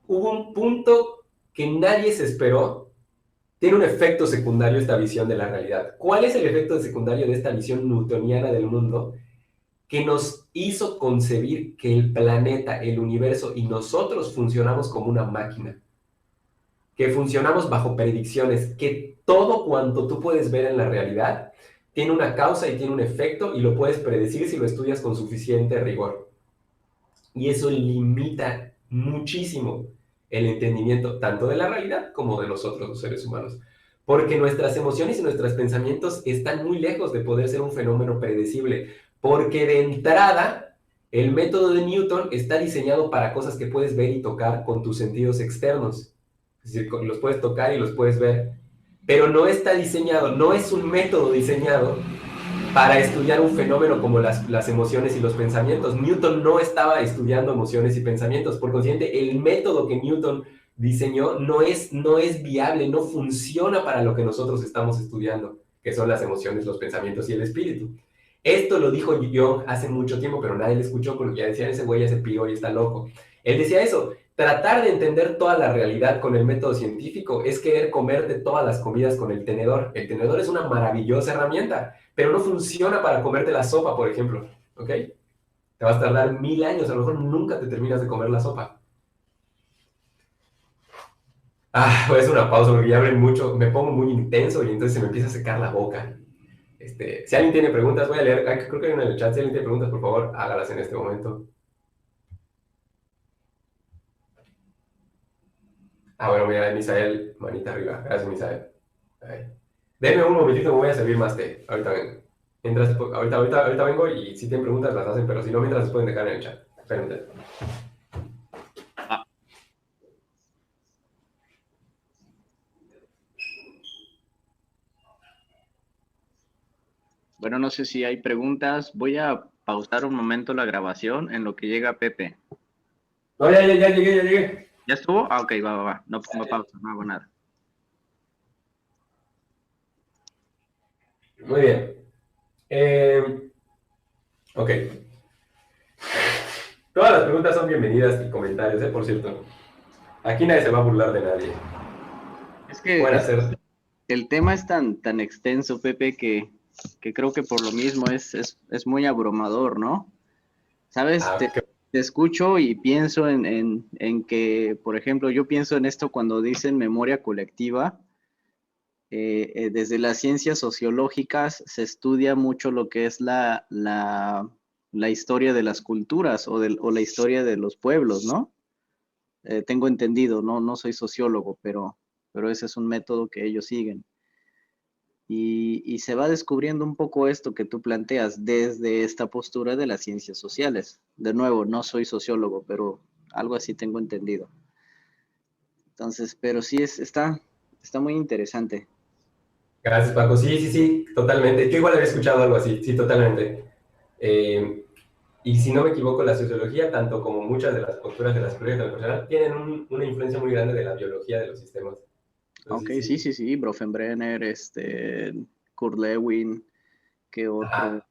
Hubo un punto que nadie se esperó. Tiene un efecto secundario esta visión de la realidad. ¿Cuál es el efecto secundario de esta visión newtoniana del mundo? Que nos hizo concebir que el planeta, el universo y nosotros funcionamos como una máquina, que funcionamos bajo predicciones, que todo cuanto tú puedes ver en la realidad tiene una causa y tiene un efecto y lo puedes predecir si lo estudias con suficiente rigor. Y eso limita muchísimo el entendimiento tanto de la realidad como de nosotros los seres humanos. Porque nuestras emociones y nuestros pensamientos están muy lejos de poder ser un fenómeno predecible. Porque de entrada, el método de Newton está diseñado para cosas que puedes ver y tocar con tus sentidos externos. Es decir, los puedes tocar y los puedes ver. Pero no está diseñado, no es un método diseñado para estudiar un fenómeno como las emociones y los pensamientos. Newton no estaba estudiando emociones y pensamientos. Por consiguiente, el método que Newton diseñó no es viable, no funciona para lo que nosotros estamos estudiando, que son las emociones, los pensamientos y el espíritu. Esto lo dijo Jung hace mucho tiempo, pero nadie le escuchó porque ya decían, ese güey ya se pilló y está loco. Él decía eso, tratar de entender toda la realidad con el método científico es querer comerte todas las comidas con el tenedor. El tenedor es una maravillosa herramienta, pero no funciona para comerte la sopa, por ejemplo, ¿ok? Te vas a tardar 1000 años, a lo mejor nunca te terminas de comer la sopa. Voy a hacer una pausa porque ya hablen mucho, me pongo muy intenso y entonces se me empieza a secar la boca. Si alguien tiene preguntas, voy a leer, creo que hay una en el chat, si alguien tiene preguntas, por favor, hágalas en este momento. Bueno, mira, Misael, manita arriba, gracias Misael. Denme un momentito, me voy a servir más té, ahorita vengo. Ahorita vengo y si tienen preguntas las hacen, pero si no, mientras las pueden dejar en el chat. Espérenme. Bueno, no sé si hay preguntas. Voy a pausar un momento la grabación en lo que llega Pepe. No, ya llegué. ¿Ya estuvo? Ok, va. No pongo pausa, no hago nada. Muy bien. Ok. Todas las preguntas son bienvenidas y comentarios, por cierto. Aquí nadie se va a burlar de nadie. Es que el tema es tan extenso, Pepe, que creo que por lo mismo es muy abrumador, ¿no? ¿Sabes? Te escucho y pienso en que, por ejemplo, yo pienso en esto cuando dicen memoria colectiva. Desde las ciencias sociológicas se estudia mucho lo que es la historia de las culturas o la historia de los pueblos, ¿no? Tengo entendido, no soy sociólogo, pero ese es un método que ellos siguen. Y se va descubriendo un poco esto que tú planteas desde esta postura de las ciencias sociales. De nuevo, no soy sociólogo, pero algo así tengo entendido. Entonces, pero sí está muy interesante. Gracias, Paco. Sí, totalmente. Yo igual había escuchado algo así, sí, totalmente. Y si no me equivoco, la sociología, tanto como muchas de las posturas de las teorías personal, tienen una influencia muy grande de la biología de los sistemas. Entonces, ok, sí. Bronfenbrenner, Kurt Lewin, ¿qué otro?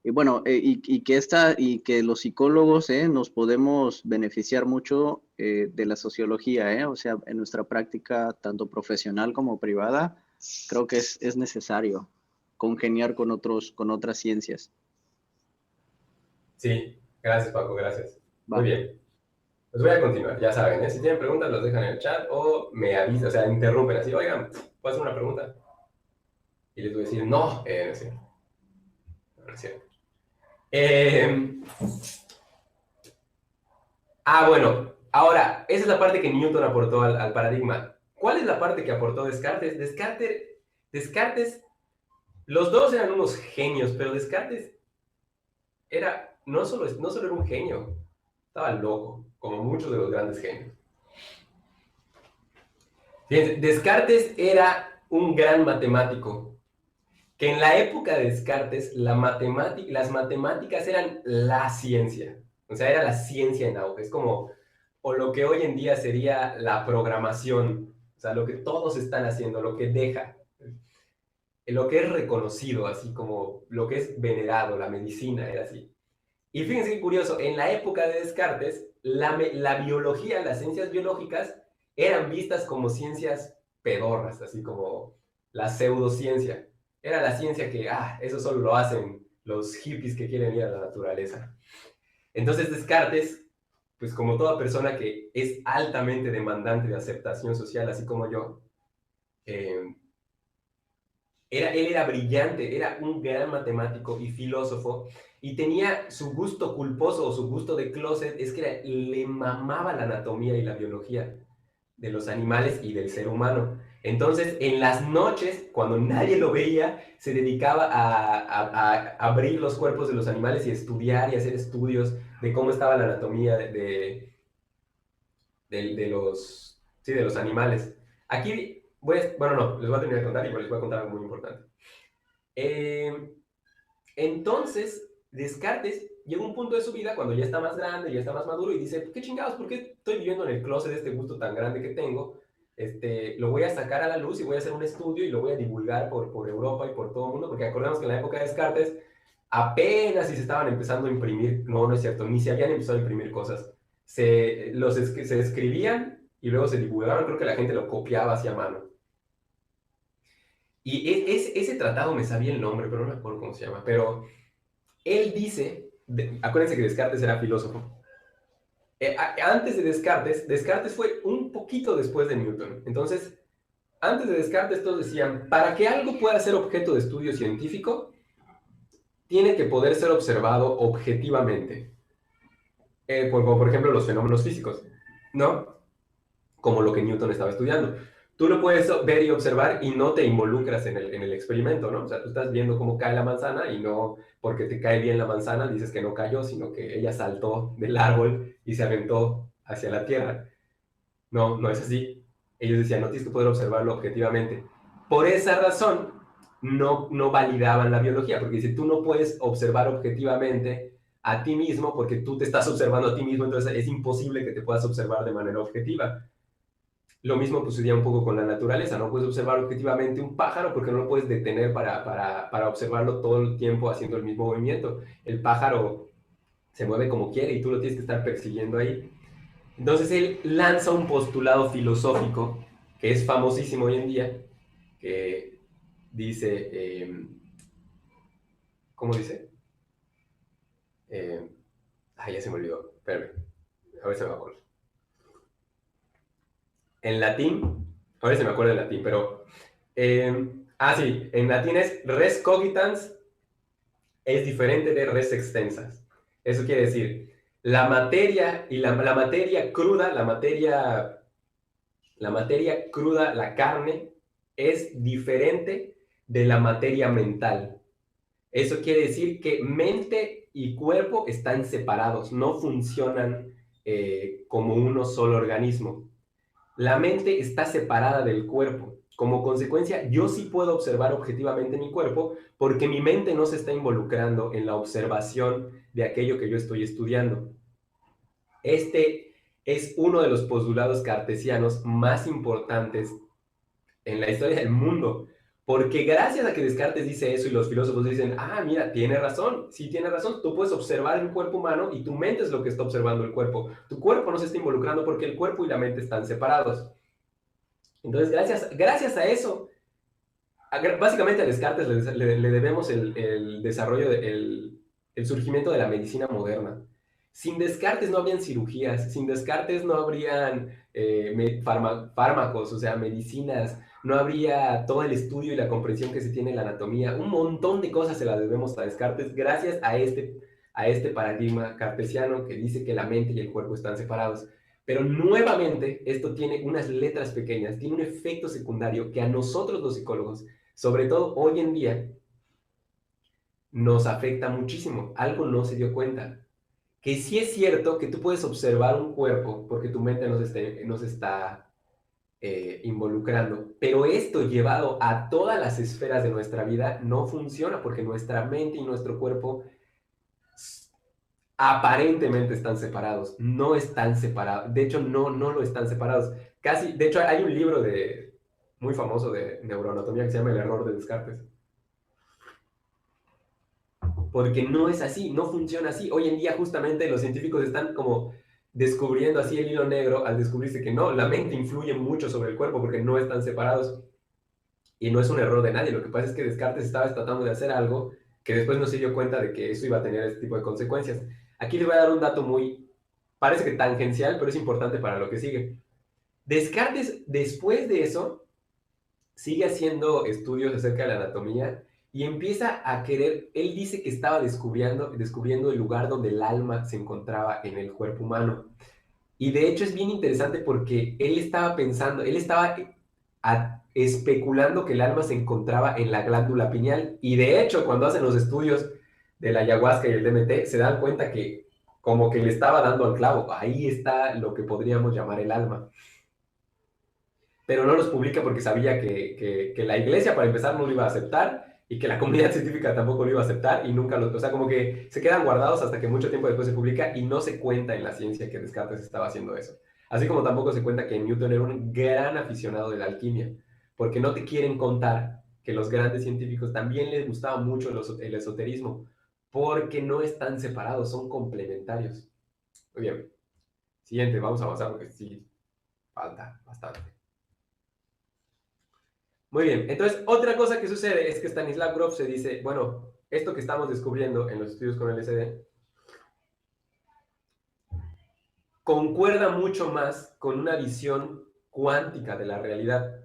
Y bueno, y que los psicólogos nos podemos beneficiar mucho de la sociología, o sea, en nuestra práctica, tanto profesional como privada, creo que es necesario congeniar con otras ciencias. Sí, gracias Paco, gracias. Va. Muy bien. Pues voy a continuar, ya saben, ¿eh? Si tienen preguntas, las dejan en el chat o me avisan, o sea, interrumpen así, oigan, ¿puedo hacer una pregunta? Y les voy a decir, no, no es cierto. No es cierto. Bueno, ahora, esa es la parte que Newton aportó al paradigma. ¿Cuál es la parte que aportó Descartes? Descartes, los dos eran unos genios, pero Descartes no solo era un genio, estaba loco, como muchos de los grandes genios. Fíjense, Descartes era un gran matemático, que en la época de Descartes las matemáticas eran la ciencia, o sea, era la ciencia en auge, es como, o lo que hoy en día sería la programación, o sea, lo que todos están haciendo, lo que lo que es reconocido, así como lo que es venerado, la medicina era así. Y fíjense qué curioso, en la época de Descartes, la biología, las ciencias biológicas, eran vistas como ciencias pedorras, así como la pseudociencia. Era la ciencia que, eso solo lo hacen los hippies que quieren ir a la naturaleza. Entonces Descartes, pues como toda persona que es altamente demandante de aceptación social, así como yo, él era brillante, era un gran matemático y filósofo, y tenía su gusto culposo o su gusto de closet, es que le mamaba la anatomía y la biología de los animales y del ser humano. Entonces, en las noches, cuando nadie lo veía, se dedicaba a abrir los cuerpos de los animales y estudiar y hacer estudios de cómo estaba la anatomía de los animales. Aquí, bueno, no, les voy a terminar de contar y les voy a contar algo muy importante. Entonces, Descartes llega a un punto de su vida cuando ya está más grande, ya está más maduro y dice, ¿qué chingados? ¿Por qué estoy viviendo en el closet de este gusto tan grande que tengo? Lo voy a sacar a la luz y voy a hacer un estudio y lo voy a divulgar por Europa y por todo el mundo, porque acordamos que en la época de Descartes apenas si se estaban empezando a imprimir, no es cierto, ni se habían empezado a imprimir cosas. Se escribían y luego se divulgaban, creo que la gente lo copiaba hacia mano. Y ese tratado me sabía el nombre, pero no me acuerdo cómo se llama, pero él dice, acuérdense que Descartes era filósofo. Antes de Descartes fue un poquito después de Newton. Entonces, antes de Descartes todos decían, para que algo pueda ser objeto de estudio científico, tiene que poder ser observado objetivamente. Como por ejemplo los fenómenos físicos, ¿no? Como lo que Newton estaba estudiando. Tú lo puedes ver y observar y no te involucras en el experimento, ¿no? O sea, tú estás viendo cómo cae la manzana y no porque te cae bien la manzana dices que no cayó, sino que ella saltó del árbol y se aventó hacia la tierra. No, no es así. Ellos decían, no tienes que poder observarlo objetivamente. Por esa razón, no validaban la biología, porque si tú no puedes observar objetivamente a ti mismo, porque tú te estás observando a ti mismo, entonces es imposible que te puedas observar de manera objetiva. Lo mismo sucedía un poco con la naturaleza, no puedes observar objetivamente un pájaro porque no lo puedes detener para observarlo todo el tiempo haciendo el mismo movimiento. El pájaro se mueve como quiere y tú lo tienes que estar persiguiendo ahí. Entonces él lanza un postulado filosófico que es famosísimo hoy en día, que dice, ¿cómo dice? Ya se me olvidó, espérame, a ver si me acuerdo. En latín, a ver si me acuerdo en latín, pero, sí, en latín es res cogitans es diferente de res extensas. Eso quiere decir, la materia y la materia cruda, la materia cruda, la carne, es diferente de la materia mental. Eso quiere decir que mente y cuerpo están separados, no funcionan como uno solo organismo. La mente está separada del cuerpo. Como consecuencia, yo sí puedo observar objetivamente mi cuerpo porque mi mente no se está involucrando en la observación de aquello que yo estoy estudiando. Este es uno de los postulados cartesianos más importantes en la historia del mundo, Porque gracias a que Descartes dice eso y los filósofos dicen, ah, mira, tiene razón, sí tiene razón, tú puedes observar el cuerpo humano y tu mente es lo que está observando el cuerpo. Tu cuerpo no se está involucrando porque el cuerpo y la mente están separados. Entonces, gracias a eso, básicamente a Descartes le debemos el desarrollo, el surgimiento de la medicina moderna. Sin Descartes no habrían cirugías, sin Descartes no habrían fármacos, o sea, medicinas, no habría todo el estudio y la comprensión que se tiene en la anatomía. Un montón de cosas se las debemos a Descartes gracias a este paradigma cartesiano que dice que la mente y el cuerpo están separados. Pero nuevamente, esto tiene unas letras pequeñas, tiene un efecto secundario que a nosotros los psicólogos, sobre todo hoy en día, nos afecta muchísimo. Algo no se dio cuenta. Que sí es cierto que tú puedes observar un cuerpo porque tu mente no se está involucrando, pero esto llevado a todas las esferas de nuestra vida no funciona porque nuestra mente y nuestro cuerpo aparentemente están separados, no están separados, de hecho no lo están separados. Casi, de hecho hay un libro muy famoso de neuroanatomía que se llama El error de Descartes. Porque no es así, no funciona así. Hoy en día justamente los científicos están como descubriendo así el hilo negro al descubrirse que no, la mente influye mucho sobre el cuerpo porque no están separados. Y no es un error de nadie, lo que pasa es que Descartes estaba tratando de hacer algo que después no se dio cuenta de que eso iba a tener este tipo de consecuencias. Aquí les voy a dar un dato parece que tangencial, pero es importante para lo que sigue. Descartes, después de eso, sigue haciendo estudios acerca de la anatomía y empieza a querer, él dice que estaba descubriendo el lugar donde el alma se encontraba en el cuerpo humano. Y de hecho es bien interesante porque él estaba especulando que el alma se encontraba en la glándula pineal. Y de hecho, cuando hacen los estudios de la ayahuasca y el DMT, se dan cuenta que como que le estaba dando al clavo. Ahí está lo que podríamos llamar el alma. Pero no los publica porque sabía que la iglesia, para empezar, no lo iba a aceptar y que la comunidad científica tampoco lo iba a aceptar y nunca o sea, como que se quedan guardados hasta que mucho tiempo después se publica y no se cuenta en la ciencia que Descartes estaba haciendo eso. Así como tampoco se cuenta que Newton era un gran aficionado de la alquimia, porque no te quieren contar que los grandes científicos también les gustaba mucho el esoterismo, porque no están separados, son complementarios. Muy bien. Siguiente, vamos a avanzar porque sí, falta bastante. Muy bien, entonces otra cosa que sucede es que Stanislav Grof se dice, bueno, esto que estamos descubriendo en los estudios con LSD concuerda mucho más con una visión cuántica de la realidad.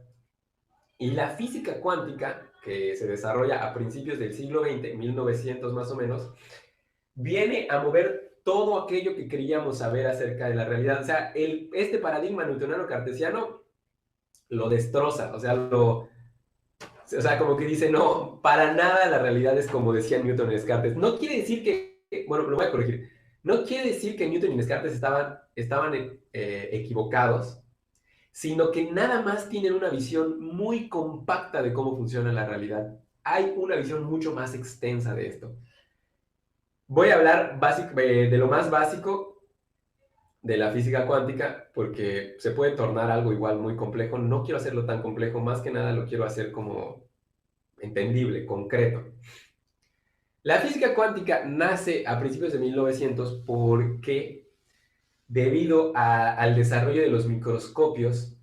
Y la física cuántica, que se desarrolla a principios del siglo XX, 1900 más o menos, viene a mover todo aquello que queríamos saber acerca de la realidad. O sea, este paradigma newtoniano cartesiano lo destroza, o sea, como que dice, no, para nada la realidad es como decían Newton y Descartes. No quiere decir bueno, lo voy a corregir. No quiere decir que Newton y Descartes estaban equivocados, sino que nada más tienen una visión muy compacta de cómo funciona la realidad. Hay una visión mucho más extensa de esto. Voy a hablar de lo más básico de la física cuántica, porque se puede tornar algo igual muy complejo. No quiero hacerlo tan complejo, más que nada lo quiero hacer como entendible, concreto. La física cuántica nace a principios de 1900 porque debido al desarrollo de los microscopios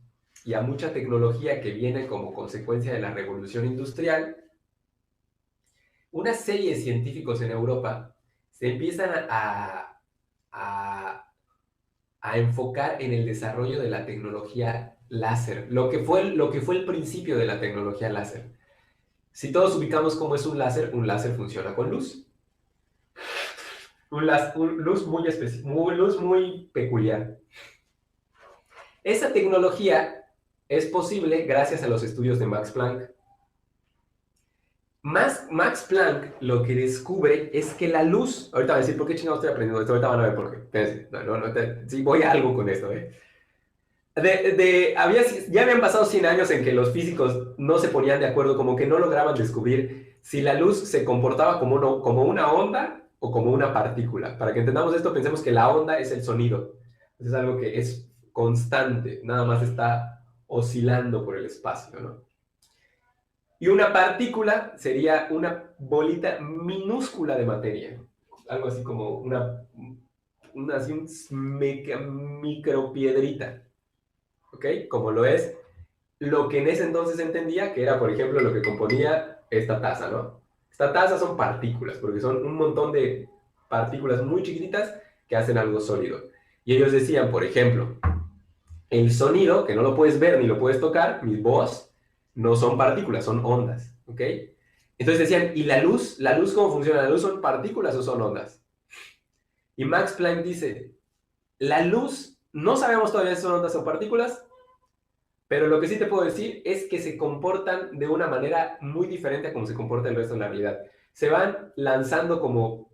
y a mucha tecnología que viene como consecuencia de la revolución industrial, una serie de científicos en Europa se empiezan a enfocar en el desarrollo de la tecnología láser, lo que fue el principio de la tecnología láser. Si todos ubicamos cómo es un láser funciona con luz. Luz muy peculiar. Esa tecnología es posible gracias a los estudios de Max Planck. Max Planck lo que descubre es que la luz... Ahorita van a decir, ¿por qué chingados estoy aprendiendo esto? Ahorita van a ver por qué. Sí, voy a algo con esto, ya habían pasado 100 años en que los físicos no se ponían de acuerdo, como que no lograban descubrir si la luz se comportaba como una onda o como una partícula. Para que entendamos esto, pensemos que la onda es el sonido. Es algo que es constante, nada más está oscilando por el espacio, ¿no? Y una partícula sería una bolita minúscula de materia. Algo así como así micropiedrita. ¿Ok? Como lo es lo que en ese entonces se entendía que era, por ejemplo, lo que componía esta taza, ¿no? Esta taza son partículas, porque son un montón de partículas muy chiquititas que hacen algo sólido. Y ellos decían, por ejemplo, el sonido, que no lo puedes ver ni lo puedes tocar, mi voz, no son partículas, son ondas, ¿ok? Entonces decían, ¿y la luz? ¿La luz cómo funciona? ¿La luz son partículas o son ondas? Y Max Planck dice, la luz, no sabemos todavía si son ondas o partículas, pero lo que sí te puedo decir es que se comportan de una manera muy diferente a cómo se comporta el resto de la realidad. Se van lanzando como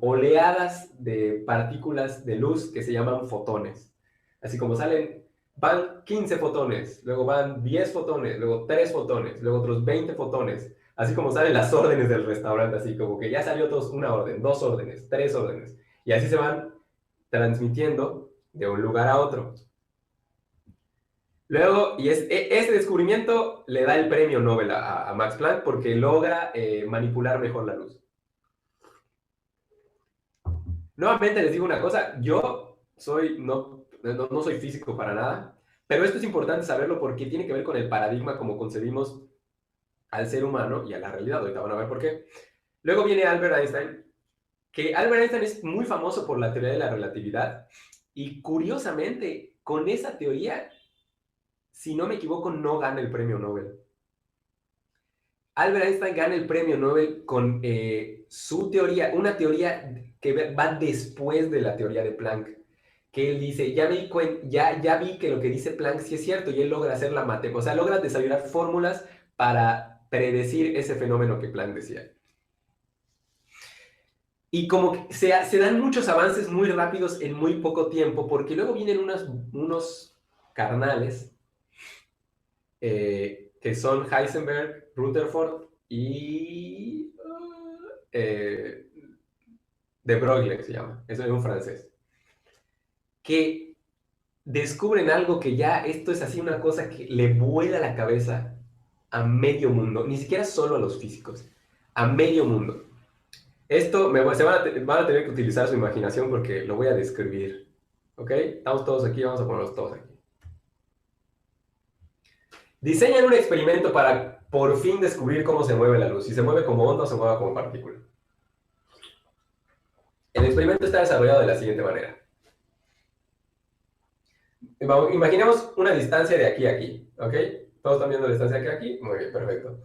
oleadas de partículas de luz que se llaman fotones. Así como salen, van 15 fotones, luego van 10 fotones, luego 3 fotones, luego otros 20 fotones. Así como salen las órdenes del restaurante, así como que ya salió una orden, 2 órdenes, 3 órdenes. Y así se van transmitiendo de un lugar a otro. Luego, este descubrimiento le da el premio Nobel a Max Planck porque logra manipular mejor la luz. Nuevamente les digo una cosa, yo no soy físico para nada, pero esto es importante saberlo porque tiene que ver con el paradigma como concebimos al ser humano y a la realidad. Ahorita van a ver por qué. Luego viene Albert Einstein, que Albert Einstein es muy famoso por la teoría de la relatividad y curiosamente con esa teoría, si no me equivoco, no gana el premio Nobel. Albert Einstein gana el premio Nobel con su teoría, una teoría que va después de la teoría de Planck, que él dice, ya vi que lo que dice Planck sí es cierto, y él logra hacer la matemática, o sea, logra desarrollar fórmulas para predecir ese fenómeno que Planck decía. Y como que se dan muchos avances muy rápidos en muy poco tiempo, porque luego vienen unos carnales, que son Heisenberg, Rutherford y de Broglie se llama, eso es un francés, que descubren algo que ya, esto es así una cosa que le vuela la cabeza a medio mundo, ni siquiera solo a los físicos, a medio mundo. Esto van a tener que utilizar su imaginación porque lo voy a describir, ¿ok? Estamos todos aquí, vamos a ponerlos todos aquí. Diseñan un experimento para por fin descubrir cómo se mueve la luz, si se mueve como onda o se mueve como partícula. El experimento está desarrollado de la siguiente manera. Imaginemos una distancia de aquí a aquí, ¿ok? ¿Todos están viendo la distancia de aquí a aquí? Muy bien, perfecto.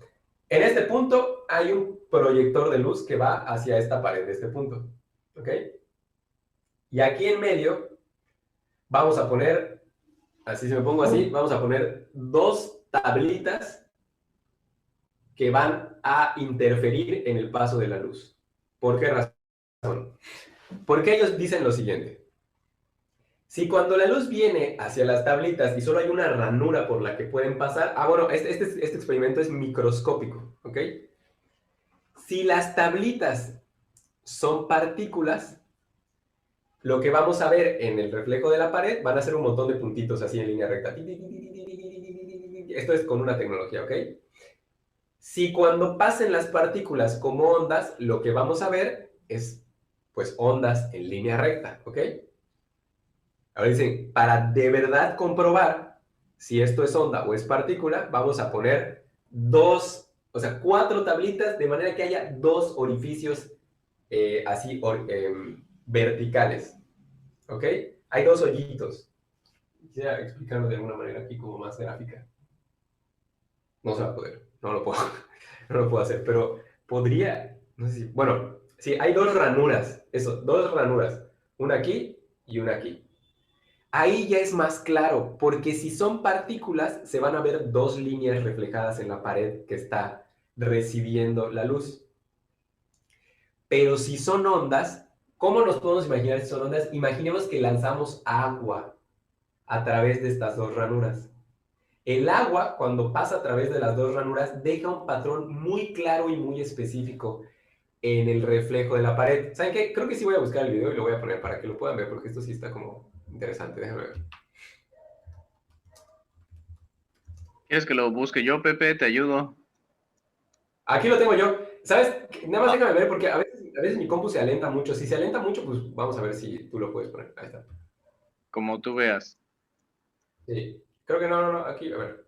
En este punto hay un proyector de luz que va hacia esta pared de este punto, ¿ok? Y aquí en medio vamos a poner, así si me pongo así, vamos a poner dos tablitas que van a interferir en el paso de la luz. ¿Por qué razón? Porque ellos dicen lo siguiente. Si cuando la luz viene hacia las tablitas y solo hay una ranura por la que pueden pasar... bueno, este experimento es microscópico, ¿ok? Si las tablitas son partículas, lo que vamos a ver en el reflejo de la pared van a ser un montón de puntitos así en línea recta. Esto es con una tecnología, ¿ok? Si cuando pasen las partículas como ondas, lo que vamos a ver es, pues, ondas en línea recta, ¿ok? Ahora dicen, para de verdad comprobar si esto es onda o es partícula, vamos a poner 4 tablitas, de manera que haya 2 orificios así verticales, ¿ok? Hay 2 hoyitos. Quisiera explicarlo de alguna manera aquí como más gráfica. No se va a poder, no lo puedo hacer, pero podría, no sé si, bueno, sí, hay 2 ranuras, 2 ranuras, una aquí y una aquí. Ahí ya es más claro, porque si son partículas, se van a ver 2 líneas reflejadas en la pared que está recibiendo la luz. Pero si son ondas, ¿cómo nos podemos imaginar si son ondas? Imaginemos que lanzamos agua a través de estas 2 ranuras. El agua, cuando pasa a través de las 2 ranuras, deja un patrón muy claro y muy específico en el reflejo de la pared. ¿Saben qué? Creo que sí voy a buscar el video y lo voy a poner para que lo puedan ver, porque esto sí está como interesante. Déjame ver. ¿Quieres que lo busque yo, Pepe? Te ayudo. Aquí lo tengo yo. ¿Sabes? Nada más déjame ver porque a veces mi compu se alenta mucho. Si se alenta mucho, pues vamos a ver si tú lo puedes poner. Ahí está. Como tú veas. Sí. Creo que no. Aquí, a ver.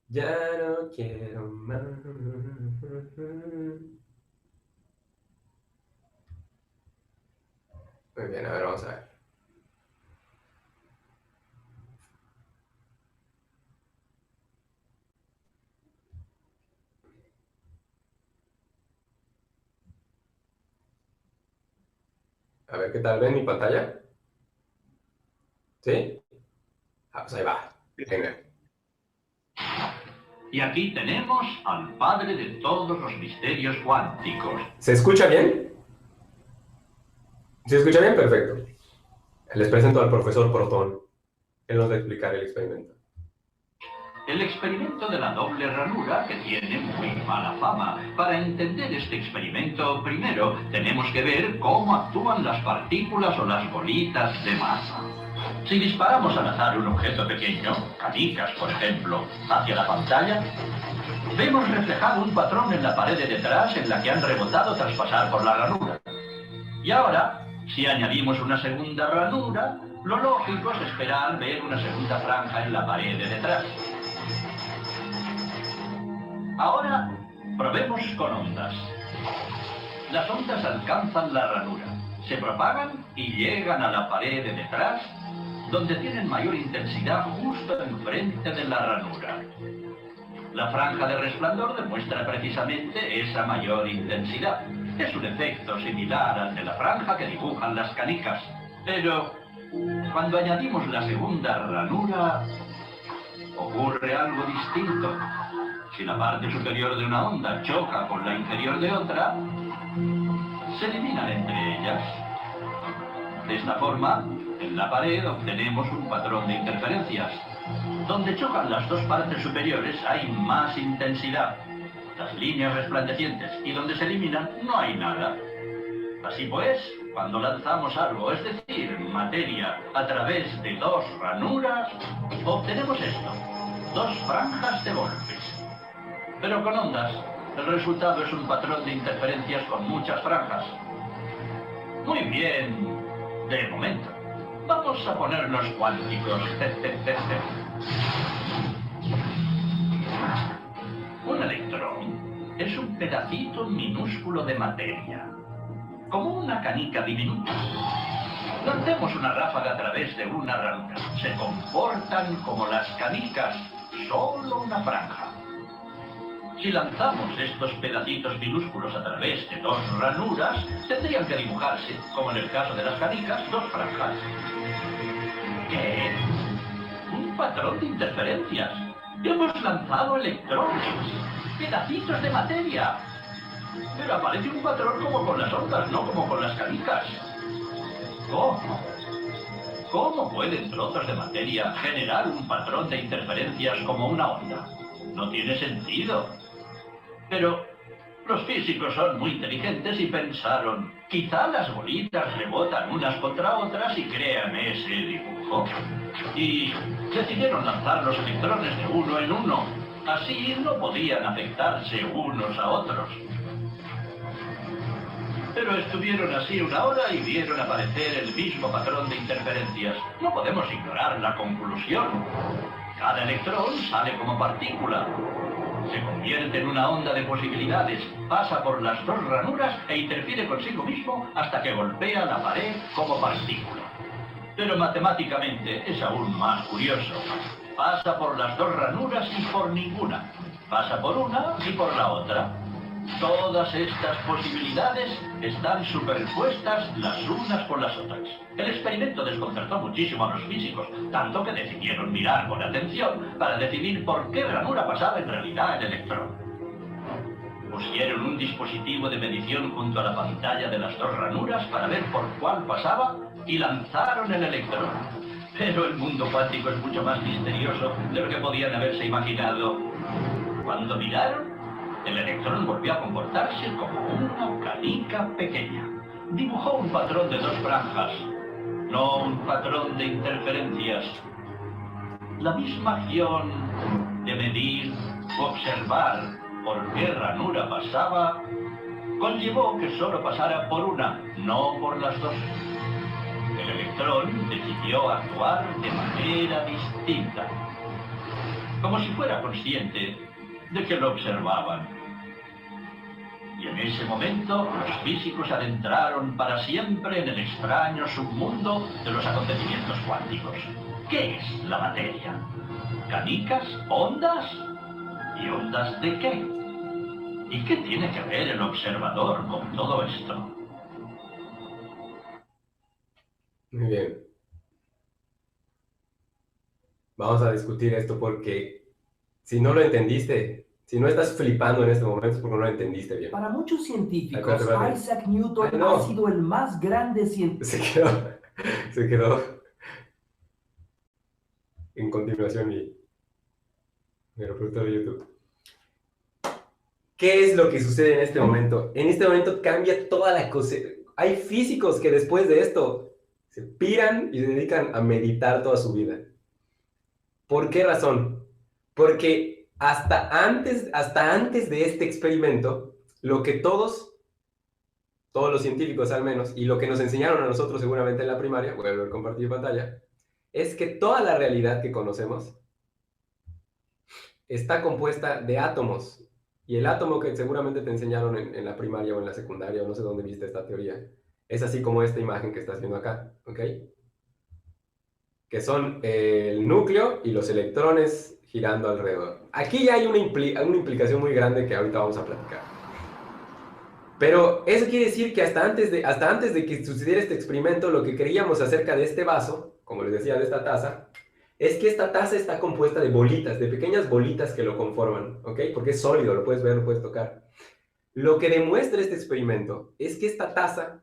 Ya no quiero más. Muy bien, a ver, vamos a ver. A ver, ¿qué tal? ¿Ven mi pantalla? ¿Sí? Ah, pues ahí va. Venga. Y aquí tenemos al padre de todos los misterios cuánticos. ¿Se escucha bien? ¿Se escucha bien? Perfecto. Les presento al profesor Proton. Él nos va a explicar el experimento. El experimento de la doble ranura, que tiene muy mala fama. Para entender este experimento, primero tenemos que ver cómo actúan las partículas o las bolitas de masa. Si disparamos al azar un objeto pequeño, canicas por ejemplo, hacia la pantalla, vemos reflejado un patrón en la pared de detrás en la que han rebotado tras pasar por la ranura. Y ahora, si añadimos una segunda ranura, lo lógico es esperar ver una segunda franja en la pared de detrás. Ahora, probemos con ondas. Las ondas alcanzan la ranura, se propagan y llegan a la pared de detrás, donde tienen mayor intensidad justo enfrente de la ranura. La franja de resplandor demuestra precisamente esa mayor intensidad. Es un efecto similar al de la franja que dibujan las canicas. Pero, cuando añadimos la segunda ranura, ocurre algo distinto. Si la parte superior de una onda choca con la inferior de otra, se eliminan entre ellas. De esta forma, en la pared obtenemos un patrón de interferencias. Donde chocan las dos partes superiores hay más intensidad, las líneas resplandecientes, y donde se eliminan no hay nada. Así pues, cuando lanzamos algo, es decir, materia, a través de dos ranuras, obtenemos esto, dos franjas de golpes. Pero con ondas, el resultado es un patrón de interferencias con muchas franjas. Muy bien, de momento. Vamos a ponernos cuánticos. Un electrón es un pedacito minúsculo de materia, como una canica diminuta. Lancemos una ráfaga a través de una ranura. Se comportan como las canicas, solo una franja. Si lanzamos estos pedacitos minúsculos a través de dos ranuras, tendrían que dibujarse, como en el caso de las canicas, dos franjas. ¿Qué? Un patrón de interferencias. Hemos lanzado electrones, pedacitos de materia. Pero aparece un patrón como con las ondas, no como con las canicas. ¿Cómo? ¿Cómo pueden trozos de materia generar un patrón de interferencias como una onda? No tiene sentido. Pero los físicos son muy inteligentes y pensaron, quizá las bolitas rebotan unas contra otras y crean ese dibujo. Y decidieron lanzar los electrones de uno en uno. Así no podían afectarse unos a otros. Pero estuvieron así una hora y vieron aparecer el mismo patrón de interferencias. No podemos ignorar la conclusión. Cada electrón sale como partícula. Se convierte en una onda de posibilidades, pasa por las dos ranuras e interfiere consigo mismo hasta que golpea la pared como partícula. Pero matemáticamente es aún más curioso. Pasa por las dos ranuras y por ninguna. Pasa por una y por la otra. Todas estas posibilidades están superpuestas las unas con las otras. El experimento desconcertó muchísimo a los físicos, tanto que decidieron mirar con atención para decidir por qué ranura pasaba en realidad el electrón. Pusieron un dispositivo de medición junto a la pantalla de las dos ranuras para ver por cuál pasaba y lanzaron el electrón. Pero el mundo cuántico es mucho más misterioso de lo que podían haberse imaginado. Cuando miraron, el electrón volvió a comportarse como una canica pequeña. Dibujó un patrón de dos franjas, no un patrón de interferencias. La misma acción de medir, observar por qué ranura pasaba, conllevó que solo pasara por una, no por las dos. El electrón decidió actuar de manera distinta, como si fuera consciente de que lo observaban. Y en ese momento los físicos adentraron para siempre en el extraño submundo de los acontecimientos cuánticos. ¿Qué es la materia? ¿Canicas? ¿Ondas? ¿Y ondas de qué? ¿Y qué tiene que ver el observador con todo esto? Muy bien. Vamos a discutir esto porque si no lo entendiste, si no estás flipando en este momento es porque no lo entendiste bien. Para muchos científicos, Espérate. Isaac Newton Ay, no. ha sido el más grande científico. Se quedó en continuación mi reproductor de YouTube. ¿Qué es lo que sucede en este momento? En este momento cambia toda la cosa. Hay físicos que después de esto se piran y se dedican a meditar toda su vida. ¿Por qué razón? Porque hasta antes de este experimento, lo que todos los científicos al menos, y lo que nos enseñaron a nosotros seguramente en la primaria, voy a volver a compartir pantalla, es que toda la realidad que conocemos está compuesta de átomos. Y el átomo que seguramente te enseñaron en la primaria o en la secundaria, o no sé dónde viste esta teoría, es así como esta imagen que estás viendo acá, ¿ok? Que son el núcleo y los electrones girando alrededor. Aquí ya hay una implicación muy grande que ahorita vamos a platicar. Pero eso quiere decir que hasta antes de que sucediera este experimento, lo que creíamos acerca de este vaso, como les decía, de esta taza, es que esta taza está compuesta de bolitas, de pequeñas bolitas que lo conforman, ¿ok? Porque es sólido, lo puedes ver, lo puedes tocar. Lo que demuestra este experimento es que esta taza,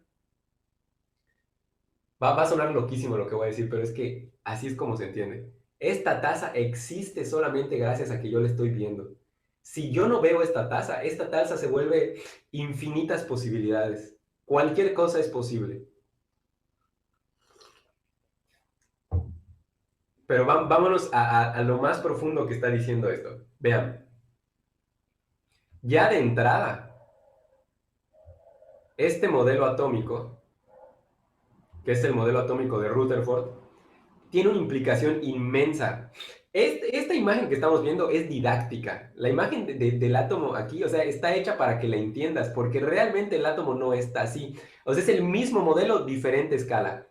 va a sonar loquísimo lo que voy a decir, pero es que así es como se entiende. Esta taza existe solamente gracias a que yo la estoy viendo. Si yo no veo esta taza se vuelve infinitas posibilidades. Cualquier cosa es posible. Pero vámonos a lo más profundo que está diciendo esto. Vean. Ya de entrada, este modelo atómico, que es el modelo atómico de Rutherford, tiene una implicación inmensa. Esta imagen que estamos viendo es didáctica. La imagen del átomo aquí, o sea, está hecha para que la entiendas, porque realmente el átomo no está así. O sea, es el mismo modelo, diferente escala.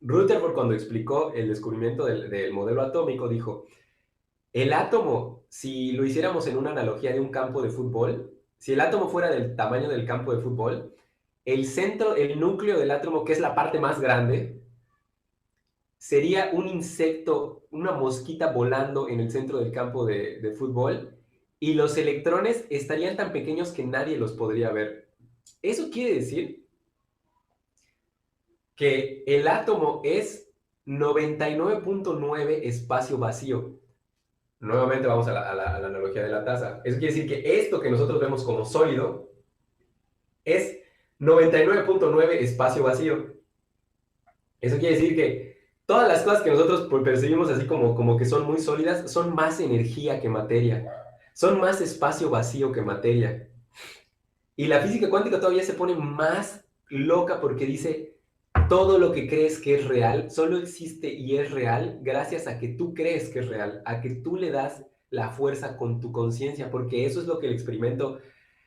Rutherford, cuando explicó el descubrimiento del modelo atómico, dijo, el átomo, si lo hiciéramos en una analogía de un campo de fútbol, si el átomo fuera del tamaño del campo de fútbol, el centro, el núcleo del átomo, que es la parte más grande, sería un insecto, una mosquita volando en el centro del campo de fútbol, y los electrones estarían tan pequeños que nadie los podría ver. Eso quiere decir que el átomo es 99.9 espacio vacío. Nuevamente vamos a la analogía de la taza. Eso quiere decir que esto que nosotros vemos como sólido es 99.9 espacio vacío. Eso quiere decir que todas las cosas que nosotros percibimos así como que son muy sólidas son más energía que materia. Son más espacio vacío que materia. Y la física cuántica todavía se pone más loca porque dice, todo lo que crees que es real solo existe y es real gracias a que tú crees que es real, a que tú le das la fuerza con tu conciencia, porque eso es lo que el experimento...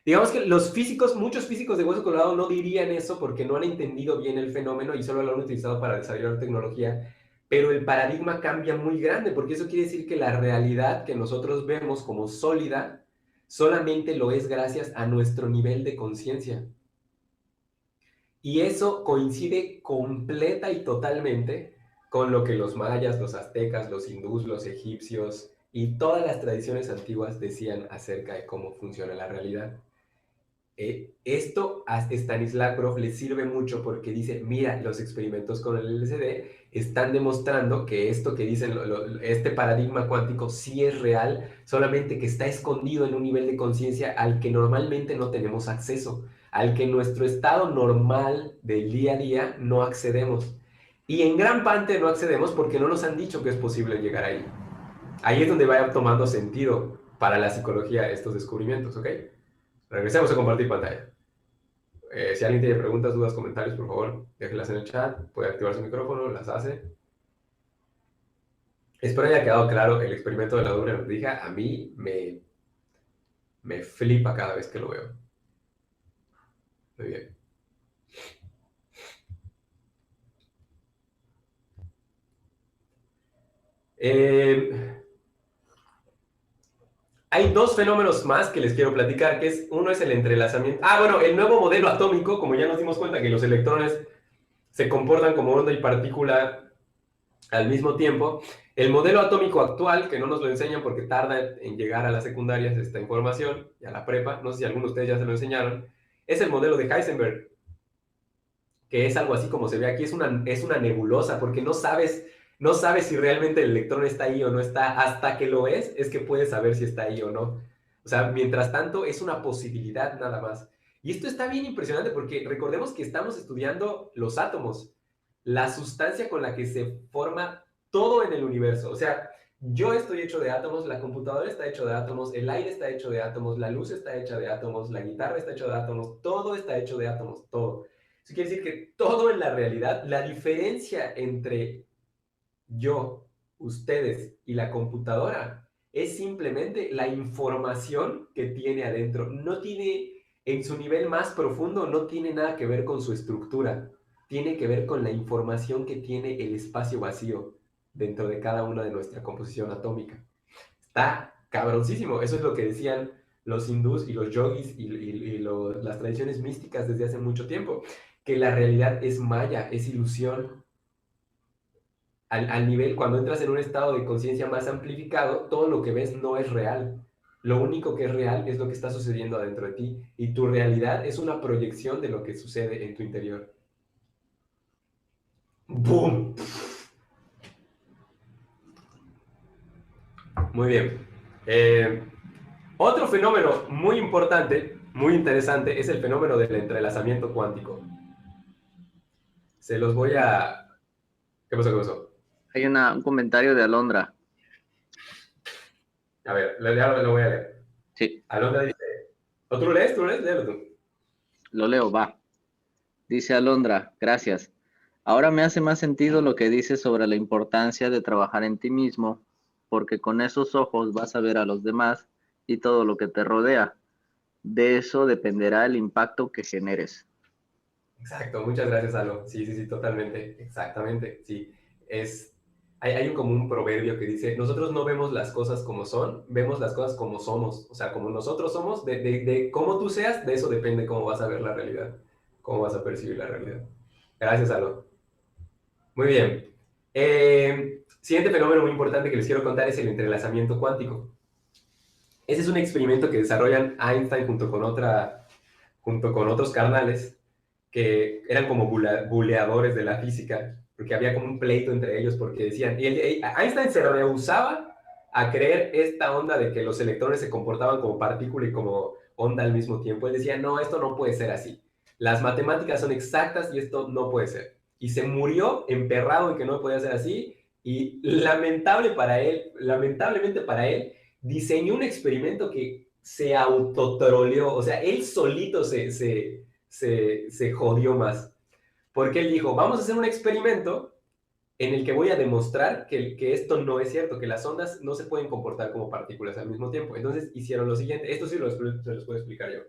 Digamos que los físicos, muchos físicos de hueso colorado no dirían eso porque no han entendido bien el fenómeno y solo lo han utilizado para desarrollar tecnología, pero el paradigma cambia muy grande porque eso quiere decir que la realidad que nosotros vemos como sólida solamente lo es gracias a nuestro nivel de conciencia. Y eso coincide completa y totalmente con lo que los mayas, los aztecas, los hindús, los egipcios y todas las tradiciones antiguas decían acerca de cómo funciona la realidad. Esto a Stanislav Grof le sirve mucho porque dice, mira, los experimentos con el LSD están demostrando que esto que dicen, este paradigma cuántico sí es real, solamente que está escondido en un nivel de conciencia al que normalmente no tenemos acceso, al que en nuestro estado normal del día a día no accedemos. Y en gran parte no accedemos porque no nos han dicho que es posible llegar ahí. Ahí es donde vaya tomando sentido para la psicología estos descubrimientos, ¿ok? Regresemos a compartir pantalla. Si alguien tiene preguntas, dudas, comentarios, por favor, déjenlas en el chat. Puede activar su micrófono, las hace. Espero haya quedado claro el experimento de la doble rendija. A mí me flipa cada vez que lo veo. Muy bien. Hay dos fenómenos más que les quiero platicar, uno es el entrelazamiento. Bueno, el nuevo modelo atómico, como ya nos dimos cuenta que los electrones se comportan como onda y partícula al mismo tiempo. El modelo atómico actual, que no nos lo enseñan porque tarda en llegar a las secundarias esta información, y a la prepa, no sé si algunos de ustedes ya se lo enseñaron, es el modelo de Heisenberg, que es algo así como se ve aquí, es una nebulosa, porque no sabes si realmente el electrón está ahí o no está, hasta que lo es que puedes saber si está ahí o no. O sea, mientras tanto, es una posibilidad nada más. Y esto está bien impresionante porque recordemos que estamos estudiando los átomos, la sustancia con la que se forma todo en el universo. O sea, yo estoy hecho de átomos, la computadora está hecho de átomos, el aire está hecho de átomos, la luz está hecha de átomos, la guitarra está hecha de átomos, todo está hecho de átomos, todo. Eso quiere decir que todo en la realidad, la diferencia entre yo, ustedes y la computadora es simplemente la información que tiene adentro. No tiene, en su nivel más profundo, no tiene nada que ver con su estructura. Tiene que ver con la información que tiene el espacio vacío dentro de cada una de nuestra composición atómica. Está cabroncísimo. Eso es lo que decían los hindús y los yogis y las tradiciones místicas desde hace mucho tiempo, que la realidad es maya, es ilusión. Al nivel, cuando entras en un estado de conciencia más amplificado, todo lo que ves no es real. Lo único que es real es lo que está sucediendo adentro de ti, y tu realidad es una proyección de lo que sucede en tu interior. ¡Boom! Muy bien. Otro fenómeno muy importante, muy interesante, es el fenómeno del entrelazamiento cuántico. Se los voy a... ¿Qué pasó? ¿Qué pasó? Hay un comentario de Alondra. A ver, lo voy a leer. Sí. Alondra dice... ¿O tú lo lees? Léelo tú. Lo leo, va. Dice Alondra, gracias. Ahora me hace más sentido lo que dices sobre la importancia de trabajar en ti mismo, porque con esos ojos vas a ver a los demás y todo lo que te rodea. De eso dependerá el impacto que generes. Exacto, muchas gracias, Alo. Sí, totalmente, exactamente, sí. Hay como un proverbio que dice, nosotros no vemos las cosas como son, vemos las cosas como somos. O sea, como nosotros somos, de cómo tú seas, de eso depende cómo vas a ver la realidad, cómo vas a percibir la realidad. Gracias, Alo. Muy bien. Siguiente fenómeno muy importante que les quiero contar es el entrelazamiento cuántico. Ese es un experimento que desarrollan Einstein junto con otros carnales que eran como buleadores de la física, porque había como un pleito entre ellos, porque decían, Einstein se rehusaba a creer esta onda de que los electrones se comportaban como partícula y como onda al mismo tiempo. Él decía, no, esto no puede ser así. Las matemáticas son exactas y esto no puede ser. Y se murió emperrado en que no podía ser así, y lamentablemente para él, diseñó un experimento que se autotroleó. O sea, él solito se jodió más. Porque él dijo, vamos a hacer un experimento en el que voy a demostrar que esto no es cierto, que las ondas no se pueden comportar como partículas al mismo tiempo. Entonces hicieron lo siguiente, esto sí se los puedo explicar yo.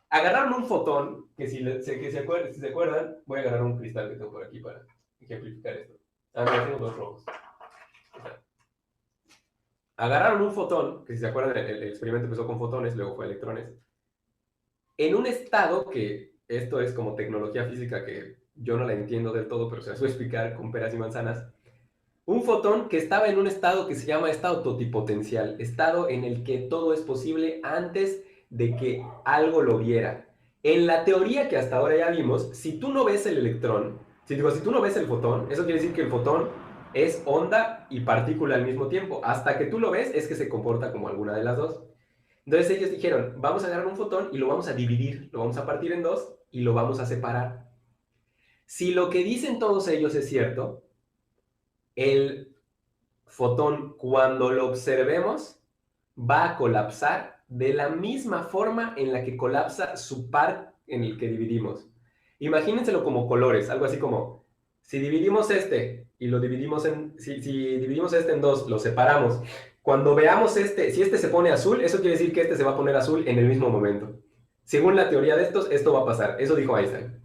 Agarraron un fotón, que si se acuerdan, voy a agarrar un cristal que tengo por aquí para ejemplificar esto. Mira, tengo dos rojos. Agarraron un fotón, que si se acuerdan, el experimento empezó con fotones, luego fue electrones, en un estado que, esto es como tecnología física que yo no la entiendo del todo, pero se las voy a explicar con peras y manzanas. Un fotón que estaba en un estado que se llama estado totipotencial, estado en el que todo es posible antes de que algo lo viera. En la teoría que hasta ahora ya vimos, si tú no ves el electrón, si tú no ves el fotón, eso quiere decir que el fotón es onda y partícula al mismo tiempo. Hasta que tú lo ves es que se comporta como alguna de las dos. Entonces ellos dijeron, vamos a agarrar un fotón y lo vamos a dividir, lo vamos a partir en dos y lo vamos a separar. Si lo que dicen todos ellos es cierto, el fotón, cuando lo observemos, va a colapsar de la misma forma en la que colapsa su par en el que dividimos. Imagínenselo como colores, algo así como, si dividimos este y lo dividimos si dividimos este en dos, lo separamos. Cuando veamos este, si este se pone azul, eso quiere decir que este se va a poner azul en el mismo momento. Según la teoría de estos, esto va a pasar. Eso dijo Einstein.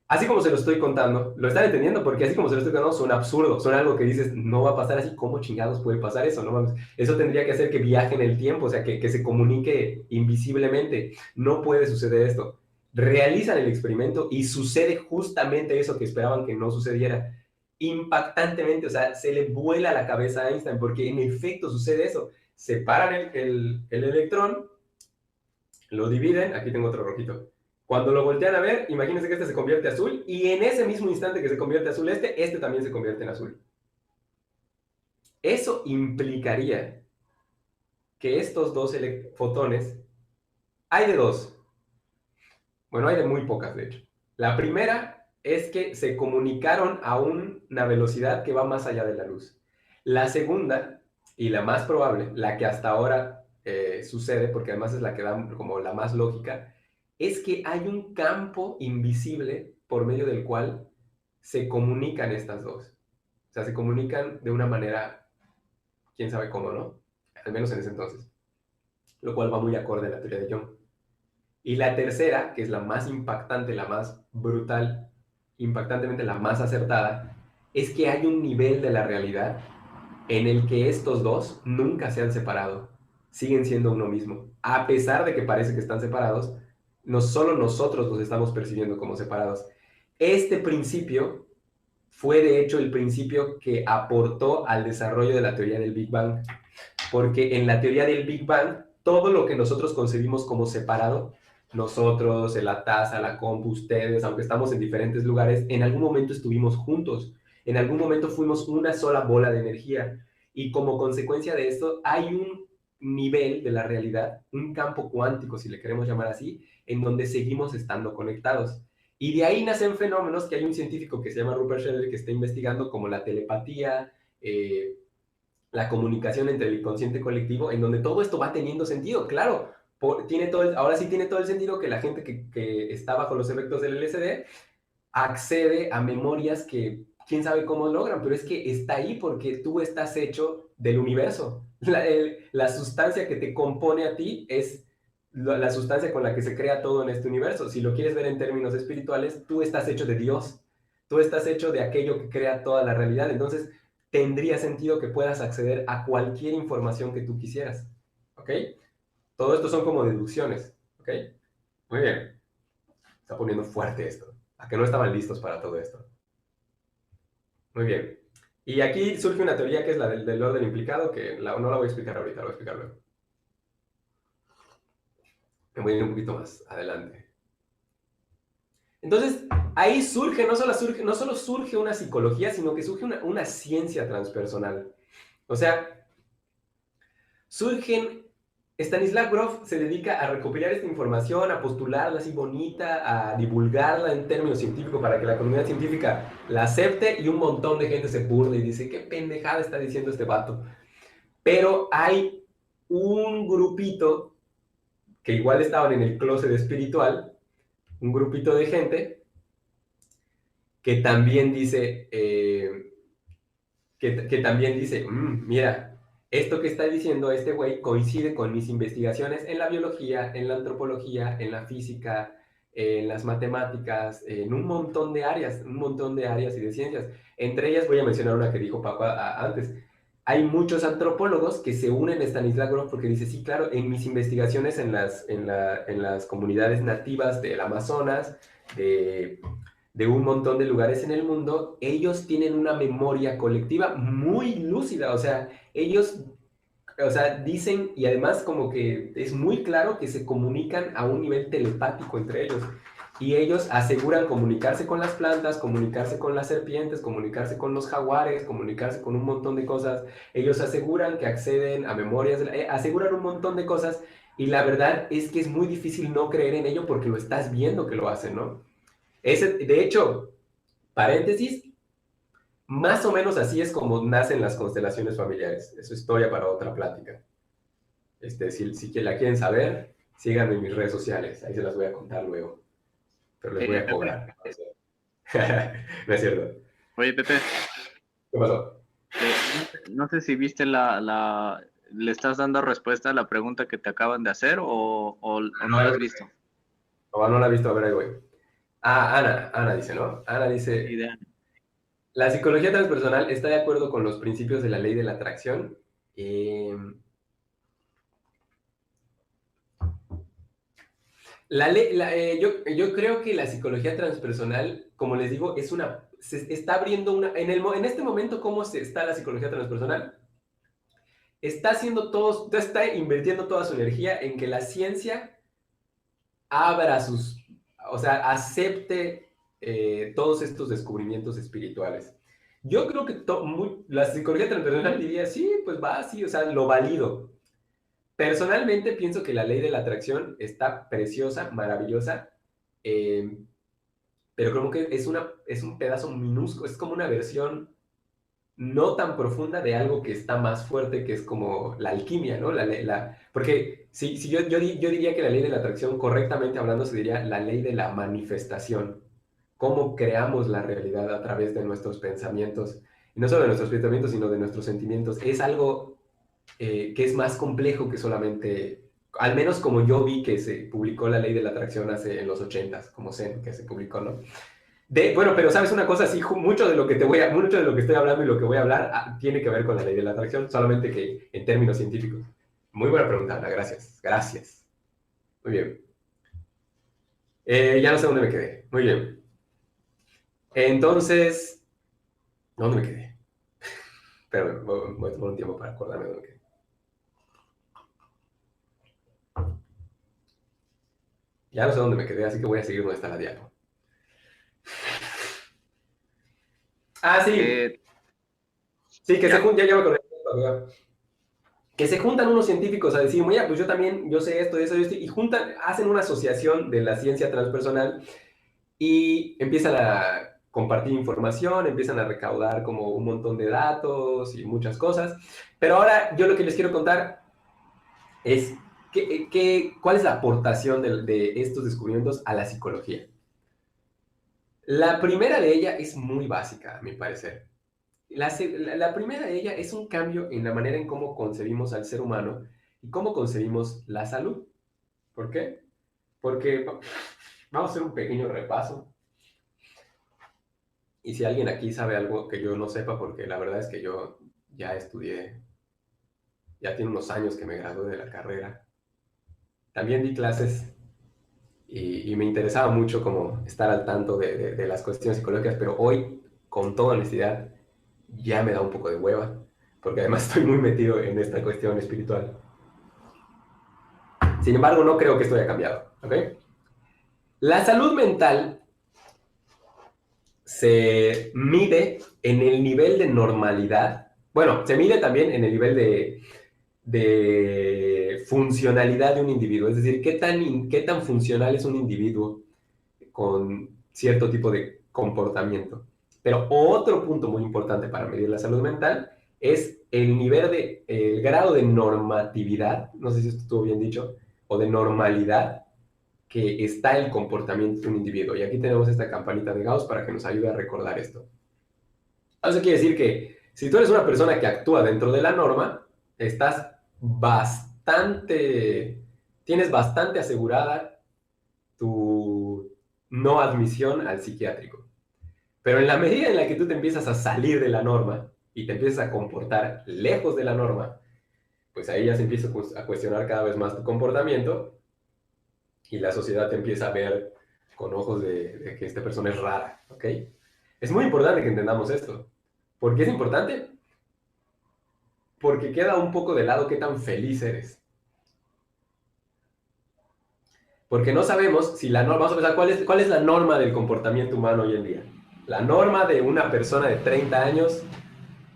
Así como se lo estoy contando, lo están entendiendo, porque así como se lo estoy contando, son absurdos, son algo que dices, no va a pasar así, ¿cómo chingados puede pasar eso? No, eso tendría que hacer que viaje en el tiempo, o sea, que se comunique invisiblemente. No puede suceder esto. Realizan el experimento y sucede justamente eso que esperaban que no sucediera. Impactantemente, o sea, se le vuela la cabeza a Einstein, porque en efecto sucede eso. Separan el electrón, lo dividen, aquí tengo otro rojito. Cuando lo voltean a ver, imagínense que este se convierte azul y en ese mismo instante que se convierte azul este también se convierte en azul. Eso implicaría que estos dos fotones, hay de dos. Bueno, hay de muy pocas, de hecho. La primera es que se comunicaron a una velocidad que va más allá de la luz. La segunda, y la más probable, la que hasta ahora sucede, porque además es la que da como la más lógica, es que hay un campo invisible por medio del cual se comunican estas dos. O sea, se comunican de una manera, quién sabe cómo, ¿no? Al menos en ese entonces. Lo cual va muy acorde a la teoría de Young. Y la tercera, que es la más impactante, la más brutal, impactantemente la más acertada, es que hay un nivel de la realidad en el que estos dos nunca se han separado. Siguen siendo uno mismo. A pesar de que parece que están separados, no solo nosotros los estamos percibiendo como separados. Este principio fue de hecho el principio que aportó al desarrollo de la teoría del Big Bang, porque en la teoría del Big Bang, todo lo que nosotros concebimos como separado, nosotros, la taza, la compu, ustedes, aunque estamos en diferentes lugares, en algún momento estuvimos juntos, en algún momento fuimos una sola bola de energía, y como consecuencia de esto hay un nivel de la realidad, un campo cuántico, si le queremos llamar así, en donde seguimos estando conectados. Y de ahí nacen fenómenos que hay un científico que se llama Rupert Sheldrake que está investigando, como la telepatía, la comunicación entre el inconsciente colectivo, en donde todo esto va teniendo sentido. Claro, ahora sí tiene todo el sentido que la gente que está bajo los efectos del LSD accede a memorias que quién sabe cómo logran, pero es que está ahí porque tú estás hecho del universo. La sustancia que te compone a ti es la sustancia con la que se crea todo en este universo. Si lo quieres ver en términos espirituales, tú estás hecho de Dios, tú estás hecho de aquello que crea toda la realidad, entonces tendría sentido que puedas acceder a cualquier información que tú quisieras, ¿ok? Todo esto son como deducciones, ¿ok? Muy bien. Está poniendo fuerte esto. ¿A que no estaban listos para todo esto? Muy bien. Y aquí surge una teoría que es la del orden implicado, que no la voy a explicar ahorita, la voy a explicar luego. Me voy a ir un poquito más adelante. Entonces, ahí surge, no solo surge una psicología, sino que surge una ciencia transpersonal. O sea, Stanislav Grof se dedica a recopilar esta información, a postularla así bonita, a divulgarla en términos científicos para que la comunidad científica la acepte y un montón de gente se burla y dice, qué pendejada está diciendo este vato. Pero hay un grupito que igual estaban en el closet espiritual, un grupito de gente que también dice, mira, esto que está diciendo este güey coincide con mis investigaciones en la biología, en la antropología, en la física, en las matemáticas, en un montón de áreas y de ciencias. Entre ellas voy a mencionar una que dijo Paco antes. Hay muchos antropólogos que se unen a Stanislav Grof porque dice, sí, claro, en mis investigaciones en las comunidades nativas del Amazonas, de un montón de lugares en el mundo, ellos tienen una memoria colectiva muy lúcida, o sea, ellos, dicen, y además como que es muy claro que se comunican a un nivel telepático entre ellos, y ellos aseguran comunicarse con las plantas, comunicarse con las serpientes, comunicarse con los jaguares, comunicarse con un montón de cosas, ellos aseguran que acceden a memorias, aseguran un montón de cosas, y la verdad es que es muy difícil no creer en ello porque lo estás viendo que lo hacen, ¿no? De hecho, Paréntesis, más o menos así es como nacen las constelaciones familiares. Eso es historia para otra plática. Si la quieren saber, síganme en mis redes sociales. Ahí se las voy a contar luego. Pero les voy a cobrar. No es cierto. Oye, Pepe, ¿Qué pasó? no sé si viste ¿le estás dando respuesta a la pregunta que te acaban de hacer o no la has visto? No la he visto, a ver, ahí voy. Ana dice, ¿no? Ana dice, Idea. la psicología transpersonal está de acuerdo con los principios de la ley de la atracción. Yo creo que la psicología transpersonal, como les digo, se está abriendo en este momento, ¿cómo está la psicología transpersonal? Está invirtiendo toda su energía en que la ciencia acepte todos estos descubrimientos espirituales. Yo creo que la psicología transpersonal diría, sí, pues va, sí, o sea, lo valido. Personalmente pienso que la ley de la atracción está preciosa, maravillosa, pero creo que es un pedazo minúsculo, es como una versión no tan profunda de algo que está más fuerte, que es como la alquimia, ¿no? Porque yo diría que la ley de la atracción, correctamente hablando, se diría la ley de la manifestación. Cómo creamos la realidad a través de nuestros pensamientos. Y no solo de nuestros pensamientos, sino de nuestros sentimientos. Es algo que es más complejo que solamente, al menos como yo vi que se publicó la ley de la atracción en los 80s, como Zen, que se publicó, ¿no? Bueno, pero sabes una cosa, sí, mucho de lo que estoy hablando y lo que voy a hablar tiene que ver con la ley de la atracción, solamente que en términos científicos. Muy buena pregunta, Ana, gracias. Muy bien. Ya no sé dónde me quedé. Muy bien. Entonces, ¿dónde me quedé? Pero voy a tomar un tiempo para acordarme de dónde me quedé. Ya no sé dónde me quedé, así que voy a seguir donde está la diapo. Sí. Sí, que se juntan, ya me acordé. Que se juntan unos científicos a decir, mira, pues yo sé esto, y hacen una asociación de la ciencia transpersonal y empiezan a compartir información, empiezan a recaudar como un montón de datos y muchas cosas. Pero ahora yo lo que les quiero contar es cuál es la aportación de estos descubrimientos a la psicología. La primera de ellas es muy básica, a mi parecer. La primera de ellas es un cambio en la manera en cómo concebimos al ser humano y cómo concebimos la salud. ¿Por qué? Porque vamos a hacer un pequeño repaso. Y si alguien aquí sabe algo que yo no sepa, porque la verdad es que yo ya estudié, ya tiene unos años que me gradué de la carrera. También di clases y me interesaba mucho como estar al tanto de las cuestiones psicológicas, pero hoy, con toda honestidad, ya me da un poco de hueva, porque además estoy muy metido en esta cuestión espiritual. Sin embargo, no creo que esto haya cambiado, ¿ok? La salud mental se mide en el nivel de normalidad. Bueno, se mide también en el nivel de funcionalidad de un individuo, es decir, qué tan funcional es un individuo con cierto tipo de comportamiento. Pero otro punto muy importante para medir la salud mental es el grado de normatividad, no sé si esto estuvo bien dicho, o de normalidad que está el comportamiento de un individuo. Y aquí tenemos esta campanita de Gauss para que nos ayude a recordar esto. Eso quiere decir que si tú eres una persona que actúa dentro de la norma, tienes bastante asegurada tu no admisión al psiquiátrico. Pero en la medida en la que tú te empiezas a salir de la norma y te empiezas a comportar lejos de la norma, pues ahí ya se empieza a cuestionar cada vez más tu comportamiento y la sociedad te empieza a ver con ojos de que esta persona es rara, ¿ok? Es muy importante que entendamos esto. ¿Por qué es importante? Porque queda un poco de lado qué tan feliz eres. Porque no sabemos si la norma, vamos a pensar, ¿cuál es la norma del comportamiento humano hoy en día? La norma de una persona de 30 años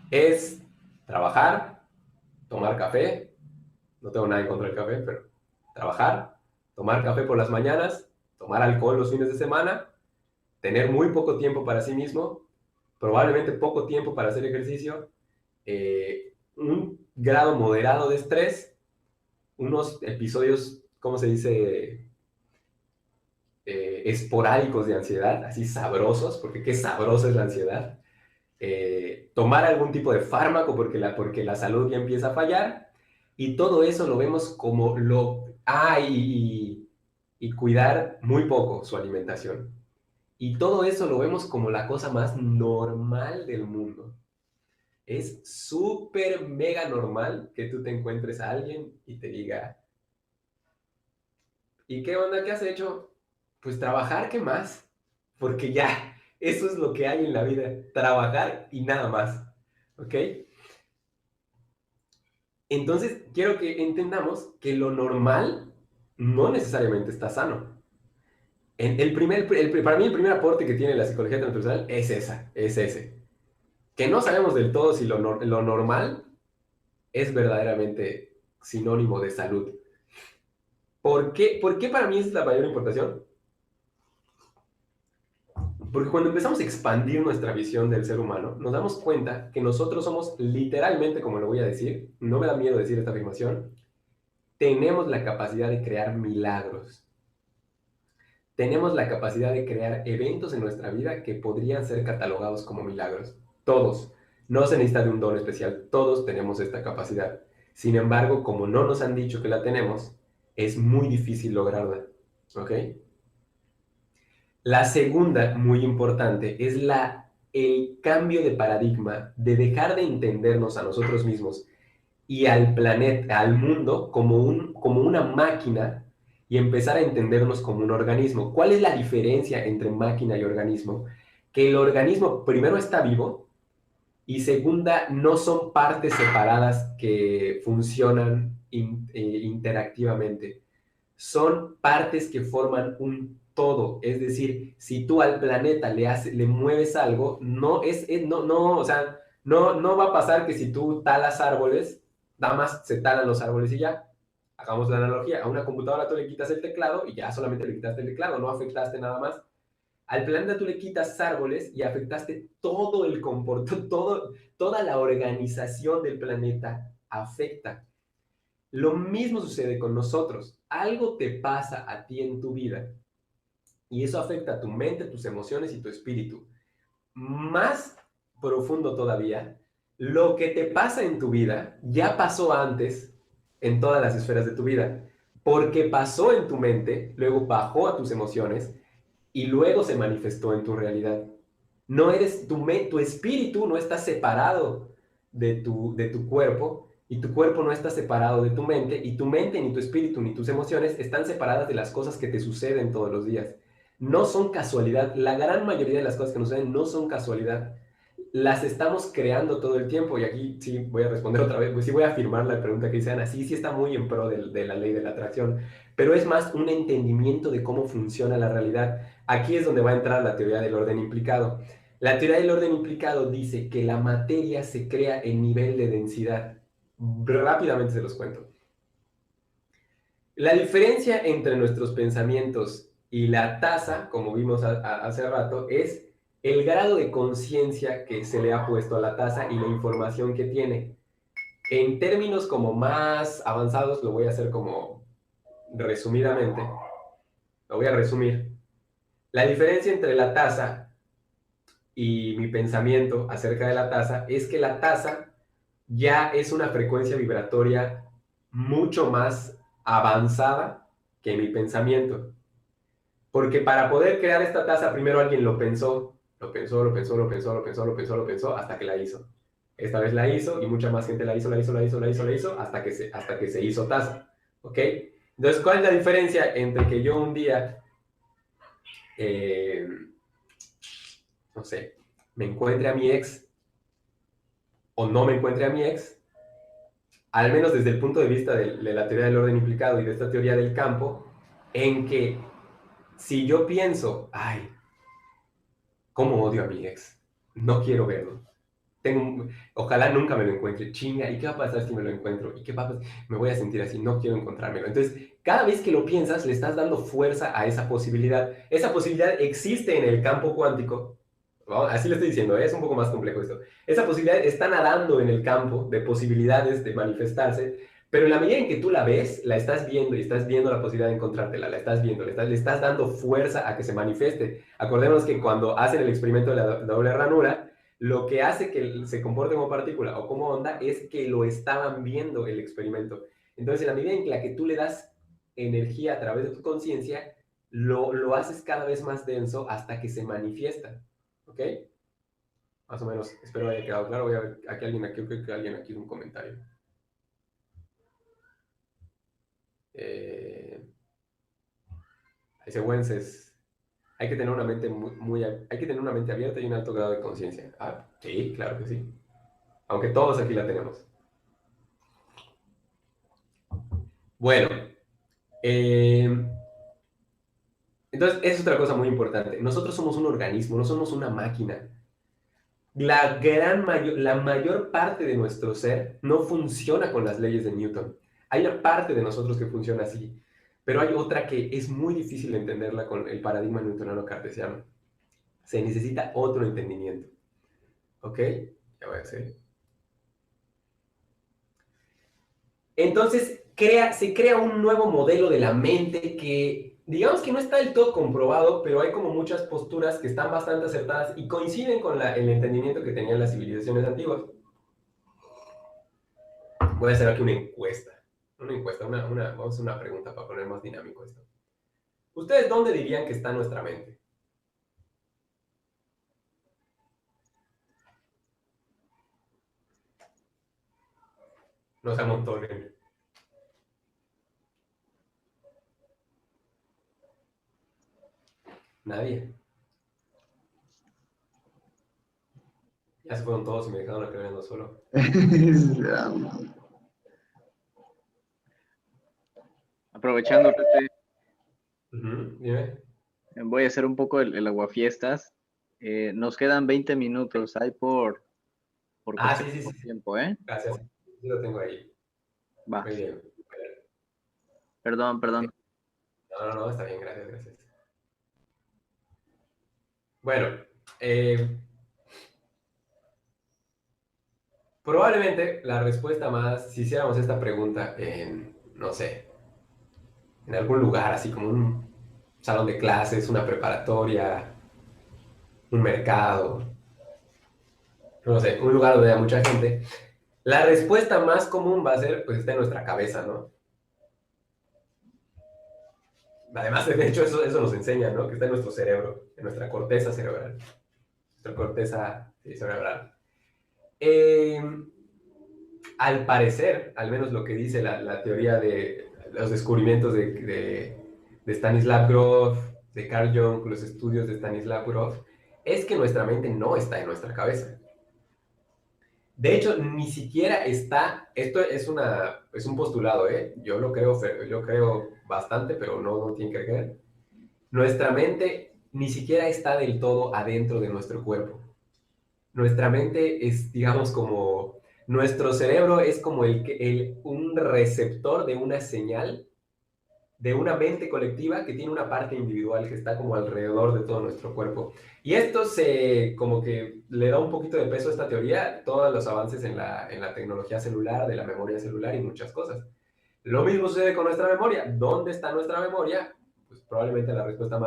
es trabajar, tomar café, no tengo nada en contra del café, pero trabajar, tomar café por las mañanas, tomar alcohol los fines de semana tener muy poco tiempo para sí mismo, probablemente poco tiempo para hacer ejercicio, un grado moderado de estrés, unos episodios, ¿cómo se dice? Esporádicos de ansiedad, así sabrosos, porque qué sabrosa es la ansiedad. Tomar algún tipo de fármaco porque la salud ya empieza a fallar, y todo eso lo vemos como y cuidar muy poco su alimentación. Y todo eso lo vemos como la cosa más normal del mundo. Es súper mega normal que tú te encuentres a alguien y te diga, ¿y qué onda? ¿Qué has hecho? Pues trabajar, ¿qué más? Porque ya, eso es lo que hay en la vida, trabajar y nada más, ¿ok? Entonces, quiero que entendamos que lo normal no necesariamente está sano. Para mí el primer aporte que tiene la psicología transpersonal es ese. Que no sabemos del todo si lo normal es verdaderamente sinónimo de salud. ¿Por qué para mí es la mayor importación? Porque cuando empezamos a expandir nuestra visión del ser humano, nos damos cuenta que nosotros somos literalmente, como lo voy a decir, no me da miedo decir esta afirmación, tenemos la capacidad de crear milagros. Tenemos la capacidad de crear eventos en nuestra vida que podrían ser catalogados como milagros. Todos. No se necesita de un don especial. Todos tenemos esta capacidad. Sin embargo, como no nos han dicho que la tenemos, es muy difícil lograrla. ¿Ok? La segunda, muy importante, es el cambio de paradigma de dejar de entendernos a nosotros mismos y al planeta, al mundo, como una máquina, y empezar a entendernos como un organismo. ¿Cuál es la diferencia entre máquina y organismo? Que el organismo, primero, está vivo, y segunda, no son partes separadas que funcionan interactivamente. Son partes que forman un todo. Es decir, si tú al planeta le mueves algo, o sea, no va a pasar que si tú talas árboles, nada más se talan los árboles y ya. Hagamos la analogía. A una computadora tú le quitas el teclado y ya solamente le quitaste el teclado, no afectaste nada más. Al planeta tú le quitas árboles y afectaste todo el comportamiento, toda la organización del planeta afecta. Lo mismo sucede con nosotros. Algo te pasa a ti en tu vida y eso afecta a tu mente, tus emociones y tu espíritu. Más profundo todavía, lo que te pasa en tu vida ya pasó antes en todas las esferas de tu vida, porque pasó en tu mente, luego bajó a tus emociones y luego se manifestó en tu realidad. No eres, tu espíritu no está separado de tu cuerpo, y tu cuerpo no está separado de tu mente, y tu mente, ni tu espíritu, ni tus emociones están separadas de las cosas que te suceden todos los días. No son casualidad. La gran mayoría de las cosas que nos suceden no son casualidad. Las estamos creando todo el tiempo, y aquí sí voy a responder otra vez, pues sí voy a afirmar la pregunta que dice Ana, sí está muy en pro de la ley de la atracción, pero es más un entendimiento de cómo funciona la realidad. Aquí es donde va a entrar la teoría del orden implicado. La teoría del orden implicado dice que la materia se crea en nivel de densidad. Rápidamente se los cuento. La diferencia entre nuestros pensamientos y la taza, como vimos hace rato, es el grado de conciencia que se le ha puesto a la taza y la información que tiene. En términos como más avanzados, lo voy a hacer como resumidamente. Lo voy a resumir. La diferencia entre la taza y mi pensamiento acerca de la taza es que la taza ya es una frecuencia vibratoria mucho más avanzada que mi pensamiento. Porque para poder crear esta taza, primero alguien lo pensó, hasta que la hizo. Esta vez la hizo y mucha más gente la hizo, hasta que se hizo taza. ¿Ok? Entonces, ¿cuál es la diferencia entre que yo un día, no sé, me encuentre a mi ex o no me encuentre a mi ex? Al menos desde el punto de vista de la teoría del orden implicado y de esta teoría del campo, en que si yo pienso, ay, cómo odio a mi ex, no quiero verlo, ojalá nunca me lo encuentre, chinga, ¿y qué va a pasar si me lo encuentro? ¿Y qué va a pasar? Me voy a sentir así, no quiero encontrármelo. Entonces, Cada vez que lo piensas, le estás dando fuerza a esa posibilidad. Esa posibilidad existe en el campo cuántico. Así le estoy diciendo, es un poco más complejo esto. Esa posibilidad está nadando en el campo de posibilidades de manifestarse, pero en la medida en que tú la ves, la estás viendo y estás viendo la posibilidad de encontrártela, la estás viendo, le estás dando fuerza a que se manifieste. Acordémonos que cuando hacen el experimento de la doble ranura, lo que hace que se comporte como partícula o como onda es que lo estaban viendo el experimento. Entonces, en la medida en la que tú le das energía a través de tu conciencia, lo haces cada vez más denso hasta que se manifiesta. ¿Ok? Más o menos, espero haya quedado claro. Voy a ver, creo que alguien aquí hizo un comentario. Dice Wences, hay que tener una mente hay que tener una mente abierta y un alto grado de conciencia. Ah, sí, claro que sí. Aunque todos aquí la tenemos. Bueno, entonces es otra cosa muy importante. Nosotros somos un organismo, no somos una máquina. La mayor parte de nuestro ser no funciona con las leyes de Newton. Hay una parte de nosotros que funciona así, pero hay otra que es muy difícil de entenderla con el paradigma newtoniano cartesiano. Se necesita otro entendimiento. ¿Ok? Ya voy a hacer. Entonces, se crea un nuevo modelo de la mente que, digamos que no está del todo comprobado, pero hay como muchas posturas que están bastante acertadas y coinciden con el entendimiento que tenían las civilizaciones antiguas. Voy a hacer aquí una encuesta. Vamos a hacer una pregunta para poner más dinámico esto. ¿Ustedes dónde dirían que está nuestra mente? No se amontonen. Nadie. Ya se fueron todos y me dejaron acá viendo solo. Aprovechando, Pepe, Dime. voy a hacer un poco el aguafiestas. Nos quedan 20 minutos. Hay por Sí. tiempo, ¿eh? Gracias. Sí lo tengo ahí. Va. Muy bien. Perdón. No, está bien, gracias. Bueno, probablemente la respuesta más, si hiciéramos esta pregunta en, no sé, en algún lugar, así como un salón de clases, una preparatoria, un mercado, no sé, un lugar donde haya mucha gente, la respuesta más común va a ser, pues está en nuestra cabeza, ¿no? Además, de hecho, eso nos enseña, ¿no? Que está en nuestro cerebro, en nuestra corteza cerebral. Nuestra corteza cerebral. Al parecer, al menos lo que dice la teoría de los descubrimientos de Stanislav Grof, de Carl Jung, los estudios de Stanislav Grof, es que nuestra mente no está en nuestra cabeza. De hecho, ni siquiera está, esto es un postulado, ¿eh? Yo lo creo bastante, pero no tiene que creer. Nuestra mente ni siquiera está del todo adentro de nuestro cuerpo. Nuestra mente es, digamos, como, nuestro cerebro es como un receptor de una señal de una mente colectiva que tiene una parte individual que está como alrededor de todo nuestro cuerpo. Y esto como que le da un poquito de peso a esta teoría, todos los avances en la tecnología celular, de la memoria celular y muchas cosas. Lo mismo sucede con nuestra memoria. ¿Dónde está nuestra memoria? Pues probablemente la respuesta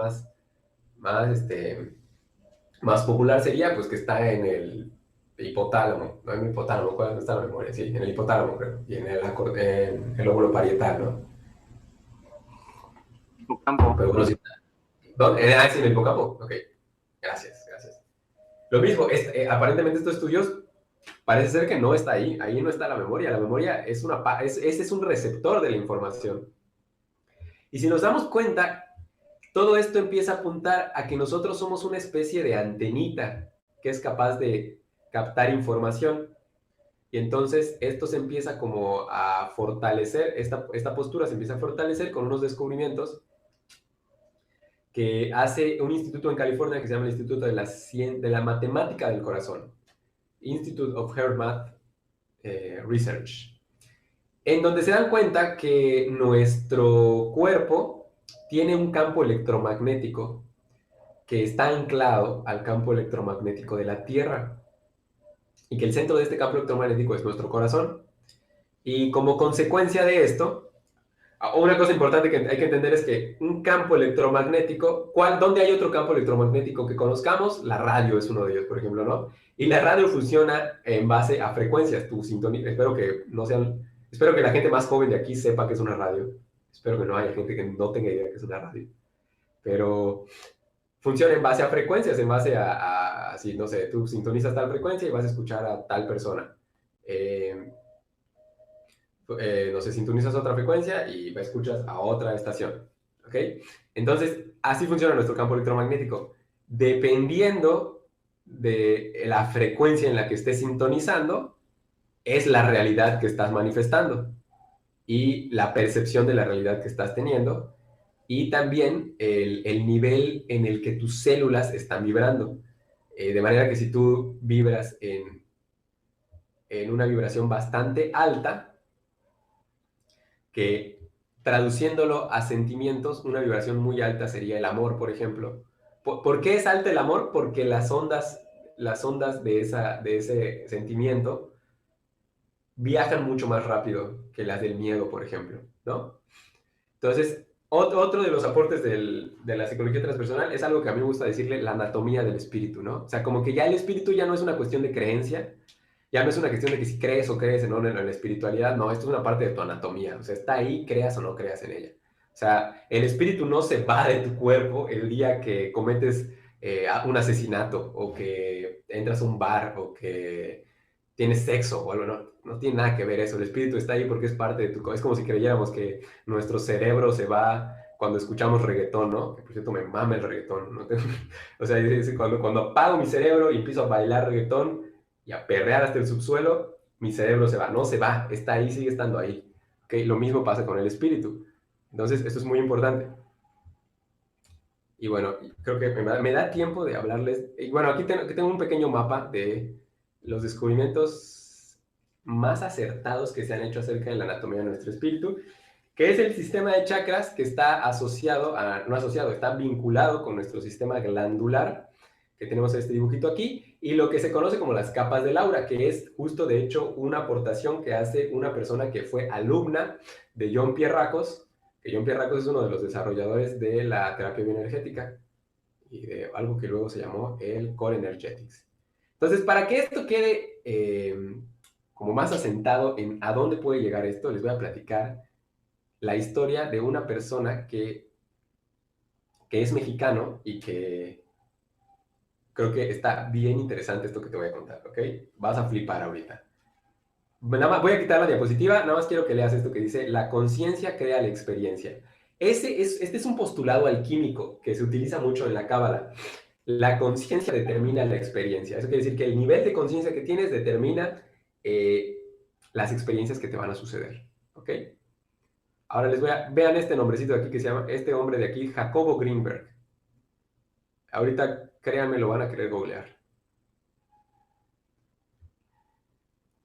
más popular sería pues que está en el hipotálamo, no en el hipotálamo, ¿cuál está la memoria? Sí, en el hipotálamo, creo, y en el lóbulo parietal, ¿no? Hipocampo. Pero bueno, sí. Sí, en el hipocampo. Ok, gracias. Lo mismo, aparentemente estos estudios parece ser que no está ahí no está la memoria. La memoria ese es un receptor de la información. Y si nos damos cuenta, todo esto empieza a apuntar a que nosotros somos una especie de antenita que es capaz de captar información. Y entonces esto se empieza como a fortalecer, esta postura se empieza a fortalecer con unos descubrimientos que hace un instituto en California que se llama el Instituto de la Matemática del Corazón, Institute of Heart Math Research. en donde se dan cuenta que nuestro cuerpo tiene un campo electromagnético que está anclado al campo electromagnético de la Tierra y que el centro de este campo electromagnético es nuestro corazón. Y como consecuencia de esto, una cosa importante que hay que entender es que un campo electromagnético, ¿dónde hay otro campo electromagnético que conozcamos? La radio es uno de ellos, por ejemplo, ¿no? Y la radio funciona en base a frecuencias, tu sintonía. Espero que la gente más joven de aquí sepa que es una radio. Espero que no haya gente que no tenga idea que es una radio. Pero funciona en base a frecuencias, en base a si, no sé, tú sintonizas tal frecuencia y vas a escuchar a tal persona. No sé, sintonizas otra frecuencia y escuchas a otra estación, ¿ok? Entonces, así funciona nuestro campo electromagnético. Dependiendo de la frecuencia en la que estés sintonizando, es la realidad que estás manifestando y la percepción de la realidad que estás teniendo y también el nivel en el que tus células están vibrando. De manera que si tú vibras en una vibración bastante alta, que traduciéndolo a sentimientos, una vibración muy alta sería el amor, por ejemplo. ¿Por qué es alto el amor? Porque las ondas de ese sentimiento viajan mucho más rápido que las del miedo, por ejemplo, ¿no? Entonces, otro de los aportes de la psicología transpersonal es algo que a mí me gusta decirle la anatomía del espíritu, ¿no? O sea, como que ya el espíritu ya no es una cuestión de creencia, ya no es una cuestión de que si crees o crees en la espiritualidad, no, esto es una parte de tu anatomía, o sea, está ahí, creas o no creas en ella. O sea, el espíritu no se va de tu cuerpo el día que cometes un asesinato o que entras a un bar o que tienes sexo o algo, no tiene nada que ver eso, el espíritu está ahí porque es parte de tu... Es como si creyéramos que nuestro cerebro se va cuando escuchamos reggaetón, ¿no? Que por cierto me mama el reggaetón, ¿no? O sea, cuando apago mi cerebro y empiezo a bailar reggaetón y a perrear hasta el subsuelo, mi cerebro se va, no se va, está ahí, sigue estando ahí, ¿ok? Lo mismo pasa con el espíritu. Entonces, esto es muy importante. Y bueno, creo que me da tiempo de hablarles. Y bueno, aquí tengo un pequeño mapa de los descubrimientos más acertados que se han hecho acerca de la anatomía de nuestro espíritu, que es el sistema de chakras que está está vinculado con nuestro sistema glandular, que tenemos este dibujito aquí, y lo que se conoce como las capas del aura, que es justo, de hecho, una aportación que hace una persona que fue alumna de John Pierrakos, que John Pierrakos es uno de los desarrolladores de la terapia bioenergética y de algo que luego se llamó el Core Energetics. Entonces, para que esto quede como más asentado en a dónde puede llegar esto, les voy a platicar la historia de una persona que es mexicano y que creo que está bien interesante esto que te voy a contar, ¿ok? Vas a flipar ahorita. Nada más, voy a quitar la diapositiva, nada más quiero que leas esto que dice: la conciencia crea la experiencia. Este es un postulado alquímico que se utiliza mucho en la Cábala. La conciencia determina la experiencia. Eso quiere decir que el nivel de conciencia que tienes determina las experiencias que te van a suceder, ¿ok? Ahora vean este nombrecito de aquí que se llama, este hombre de aquí, Jacobo Greenberg. Ahorita, créanme, lo van a querer googlear.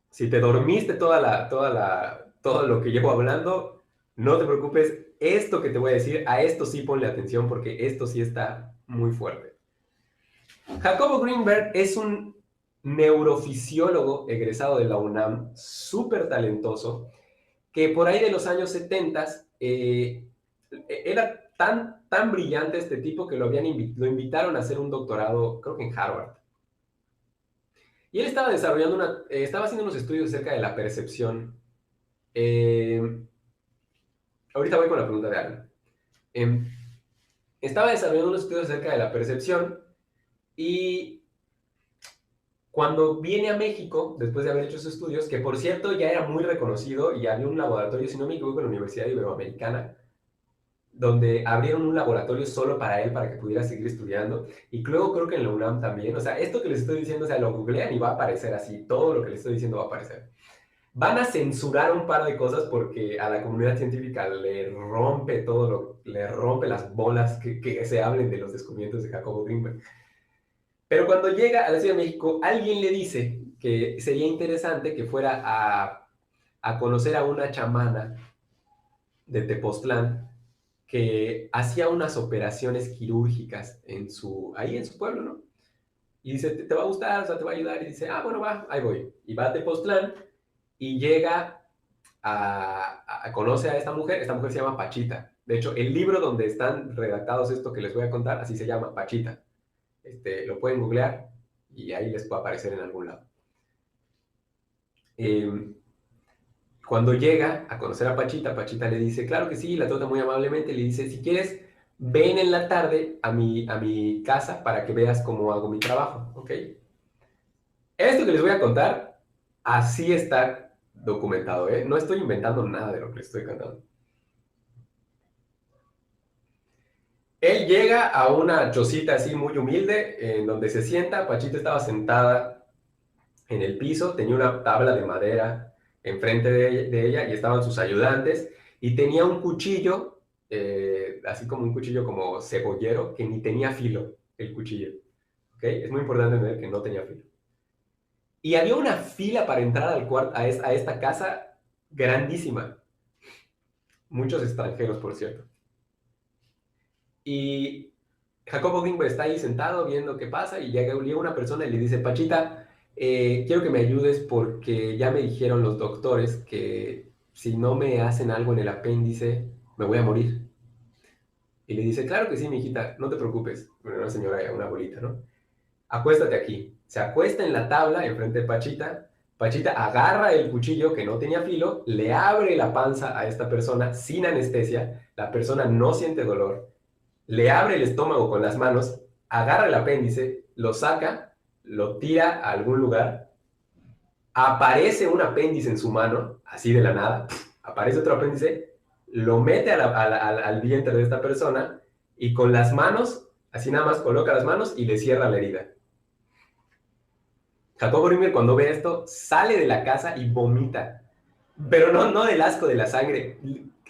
Si te dormiste todo lo que llevo hablando, no te preocupes. Esto que te voy a decir, a esto sí ponle atención porque esto sí está muy fuerte. Jacobo Greenberg es un neurofisiólogo egresado de la UNAM, súper talentoso, que por ahí de los años 70 era tan brillante este tipo que lo invitaron a hacer un doctorado, creo que en Harvard. Y él estaba estaba haciendo unos estudios acerca de la percepción. Ahorita voy con la pregunta de Alan. Estaba desarrollando unos estudios acerca de la percepción y cuando viene a México, después de haber hecho esos estudios, que por cierto ya era muy reconocido y había un laboratorio, si no me equivoco, en la Universidad Iberoamericana, donde abrieron un laboratorio solo para él, para que pudiera seguir estudiando, y luego creo que en la UNAM también. O sea, esto que les estoy diciendo, o sea, lo googlean y va a aparecer así, todo lo que les estoy diciendo va a aparecer. Van a censurar un par de cosas porque a la comunidad científica le rompe las bolas que se hablen de los descubrimientos de Jacobo Greenberg. Pero cuando llega a la Ciudad de México, alguien le dice que sería interesante que fuera a conocer a una chamana de Tepoztlán que hacía unas operaciones quirúrgicas ahí en su pueblo, ¿no? Y dice, te va a gustar, o sea, te va a ayudar. Y dice, bueno, va, ahí voy. Y va a Tepoztlán y llega conoce a esta mujer se llama Pachita. De hecho, el libro donde están redactados esto que les voy a contar, así se llama, Pachita. Lo pueden googlear y ahí les puede aparecer en algún lado. Cuando llega a conocer a Pachita, Pachita le dice, claro que sí, la trata muy amablemente, le dice, si quieres, ven en la tarde a mi casa para que veas cómo hago mi trabajo, ¿ok? Esto que les voy a contar, así está documentado, ¿eh? No estoy inventando nada de lo que les estoy contando. Él llega a una chocita así muy humilde, en donde se sienta. Pachita estaba sentada en el piso, tenía una tabla de madera enfrente de ella y estaban sus ayudantes, y tenía un cuchillo, así como un cuchillo como cebollero, que ni tenía filo, el cuchillo. ¿Okay? Es muy importante ver que no tenía filo. Y había una fila para entrar al cuarto, a esta casa grandísima. Muchos extranjeros, por cierto. Y Jacobo Greenberg está ahí sentado viendo qué pasa y llega una persona y le dice, Pachita, quiero que me ayudes porque ya me dijeron los doctores que si no me hacen algo en el apéndice, me voy a morir. Y le dice, claro que sí, mijita, no te preocupes. Bueno, una señora, una abuelita, ¿no? Acuéstate aquí. Se acuesta en la tabla enfrente de Pachita. Pachita agarra el cuchillo que no tenía filo, le abre la panza a esta persona sin anestesia. La persona no siente dolor. Le abre el estómago con las manos, agarra el apéndice, lo saca, lo tira a algún lugar, aparece un apéndice en su mano, así de la nada, aparece otro apéndice, lo mete al vientre de esta persona y con las manos, así nada más coloca las manos y le cierra la herida. Jacobo Greenberg, cuando ve esto, sale de la casa y vomita, pero no del asco de la sangre,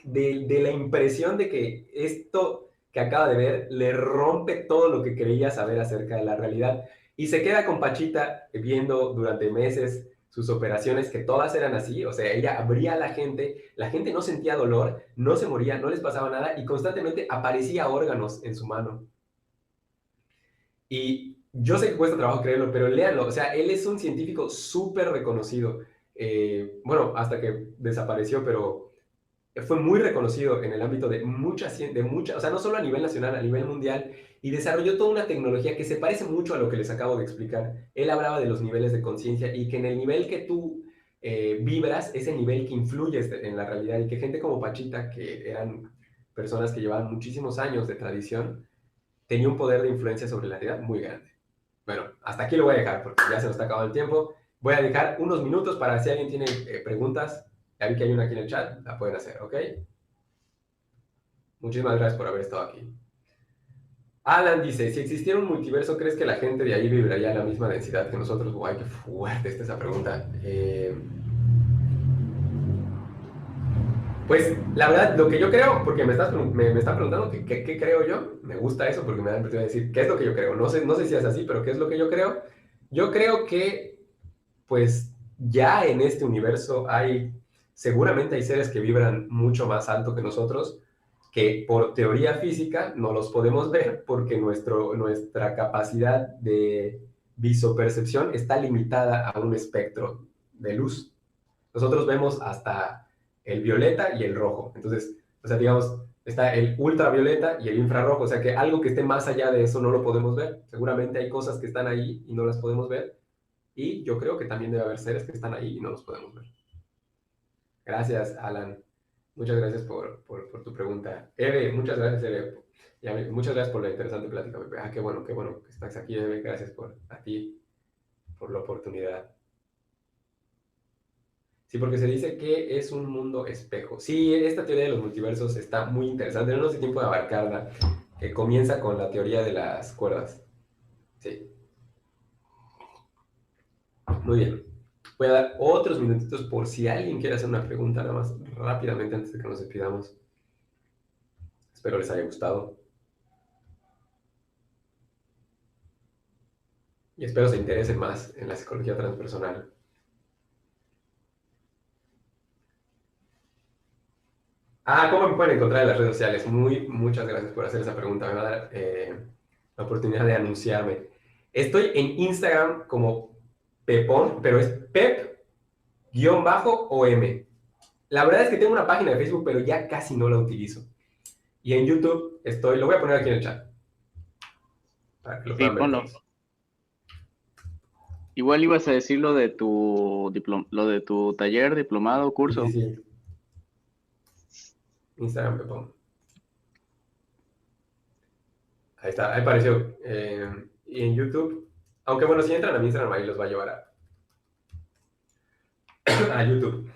de la impresión de que esto que acaba de ver le rompe todo lo que creía saber acerca de la realidad, y se queda con Pachita viendo durante meses sus operaciones, que todas eran así. O sea, ella abría a la gente no sentía dolor, no se moría, no les pasaba nada, y constantemente aparecía órganos en su mano. Y yo sé que cuesta trabajo creerlo, pero léanlo. O sea, él es un científico súper reconocido. Bueno, hasta que desapareció, pero fue muy reconocido en el ámbito de mucha, o sea, no solo a nivel nacional, a nivel mundial, y desarrolló toda una tecnología que se parece mucho a lo que les acabo de explicar. Él hablaba de los niveles de conciencia y que en el nivel que tú vibras es el nivel que influye en la realidad, y que gente como Pachita, que eran personas que llevaban muchísimos años de tradición, tenía un poder de influencia sobre la realidad muy grande. Bueno, hasta aquí lo voy a dejar porque ya se nos está acabando el tiempo. Voy a dejar unos minutos para si alguien tiene preguntas. Ya vi que hay una aquí en el chat, la pueden hacer, ¿ok? Muchísimas gracias por haber estado aquí. Alan dice, si existiera un multiverso, ¿crees que la gente de ahí vibraría a la misma densidad que nosotros? Guay, qué fuerte está esa pregunta. Pues la verdad, lo que yo creo, porque me están preguntando qué creo yo, me gusta eso porque me da la impresión de decir qué es lo que yo creo. No sé si es así, pero qué es lo que yo creo. Yo creo que, pues, ya en este universo seguramente hay seres que vibran mucho más alto que nosotros, que por teoría física no los podemos ver porque nuestra capacidad de visopercepción está limitada a un espectro de luz. Nosotros vemos hasta el violeta y el rojo. Entonces, o sea, digamos, está el ultravioleta y el infrarrojo. O sea, que algo que esté más allá de eso no lo podemos ver. Seguramente hay cosas que están ahí y no las podemos ver. Y yo creo que también debe haber seres que están ahí y no los podemos ver. Gracias, Alan. Muchas gracias por tu pregunta. Eve, muchas gracias, Eve. Muchas gracias por la interesante plática. Qué bueno que estás aquí, Eve. Gracias a ti por la oportunidad. Sí, porque se dice que es un mundo espejo. Sí, esta teoría de los multiversos está muy interesante. No nos da tiempo de abarcarla, que comienza con la teoría de las cuerdas. Sí. Muy bien. Voy a dar otros minutitos por si alguien quiere hacer una pregunta, nada más rápidamente antes de que nos despidamos. Espero les haya gustado. Y espero se interesen más en la psicología transpersonal. ¿Cómo me pueden encontrar en las redes sociales? Muchas gracias por hacer esa pregunta. Me va a dar la oportunidad de anunciarme. Estoy en Instagram como Pepón, pero es Pep-OM. La verdad es que tengo una página de Facebook, pero ya casi no la utilizo. Y en YouTube lo voy a poner aquí en el chat. Para que lo puedan ver ponlo. todos. Igual ibas a decir lo de tu taller, diplomado, curso. Sí. Instagram Pepón. Ahí está, ahí apareció. Y en YouTube, aunque bueno, si entran a mi Instagram, ahí los va a llevar a YouTube.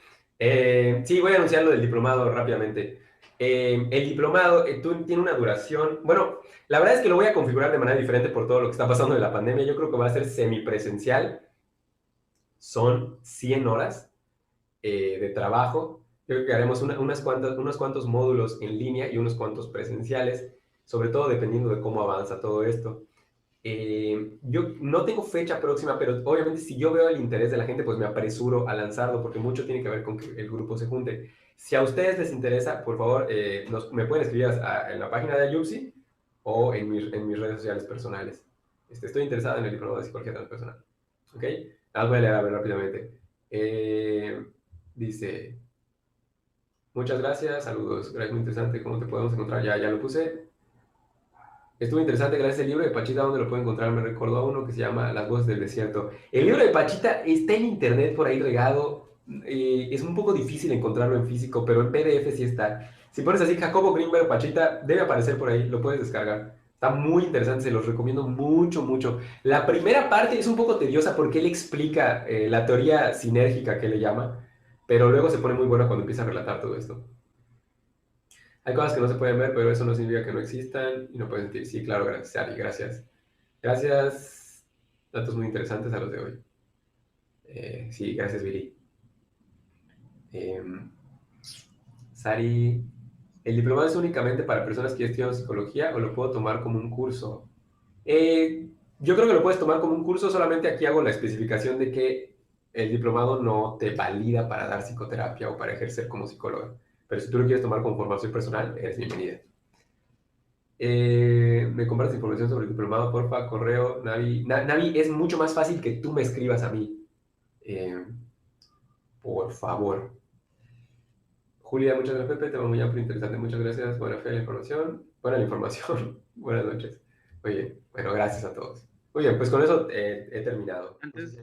Sí, voy a anunciar lo del diplomado rápidamente. El diplomado tiene una duración, bueno, la verdad es que lo voy a configurar de manera diferente por todo lo que está pasando de la pandemia. Yo creo que va a ser semipresencial. Son 100 horas de trabajo. Yo creo que haremos unos cuantos módulos en línea y unos cuantos presenciales, sobre todo dependiendo de cómo avanza todo esto. Yo no tengo fecha próxima, pero obviamente si yo veo el interés de la gente, pues me apresuro a lanzarlo, porque mucho tiene que ver con que el grupo se junte. Si a ustedes les interesa, por favor, me pueden escribir en la página de Ayupsi o en mis redes sociales personales. Estoy interesado en el diplomado de psicología transpersonal. ¿Ok? Voy a leer a ver rápidamente. Dice, muchas gracias, saludos, gracias, muy interesante, ¿cómo te podemos encontrar? Ya lo puse. Estuvo interesante, gracias al libro de Pachita, ¿dónde lo puedo encontrar? Me recordó a uno que se llama Las voces del desierto. El libro de Pachita está en internet por ahí regado. Es un poco difícil encontrarlo en físico, pero en PDF sí está. Si pones así Jacobo Greenberg Pachita, debe aparecer por ahí, lo puedes descargar. Está muy interesante, se los recomiendo mucho. La primera parte es un poco tediosa porque él explica la teoría sinérgica que le llama, pero luego se pone muy buena cuando empieza a relatar todo esto. Hay cosas que no se pueden ver, pero eso no significa que no existan y no puedes sentir. Sí, claro, gracias, Ari, gracias. Gracias. Datos muy interesantes a los de hoy. Sí, gracias, Viri. Sari, ¿el diplomado es únicamente para personas que estudian psicología o lo puedo tomar como un curso? Yo creo que lo puedes tomar como un curso, solamente aquí hago la especificación de que el diplomado no te valida para dar psicoterapia o para ejercer como psicóloga. Pero si tú lo quieres tomar como formación personal, eres bienvenida. ¿Me compartes información sobre el diplomado, porfa? Correo, Navi. Navi, es mucho más fácil que tú me escribas a mí. Por favor. Julia, muchas gracias, Pepe. Tema muy amplio, interesante. Muchas gracias. Buena fe la información. Buena la información. Buenas noches. Oye, bueno, gracias a todos. Muy bien, pues con eso he terminado. Antes,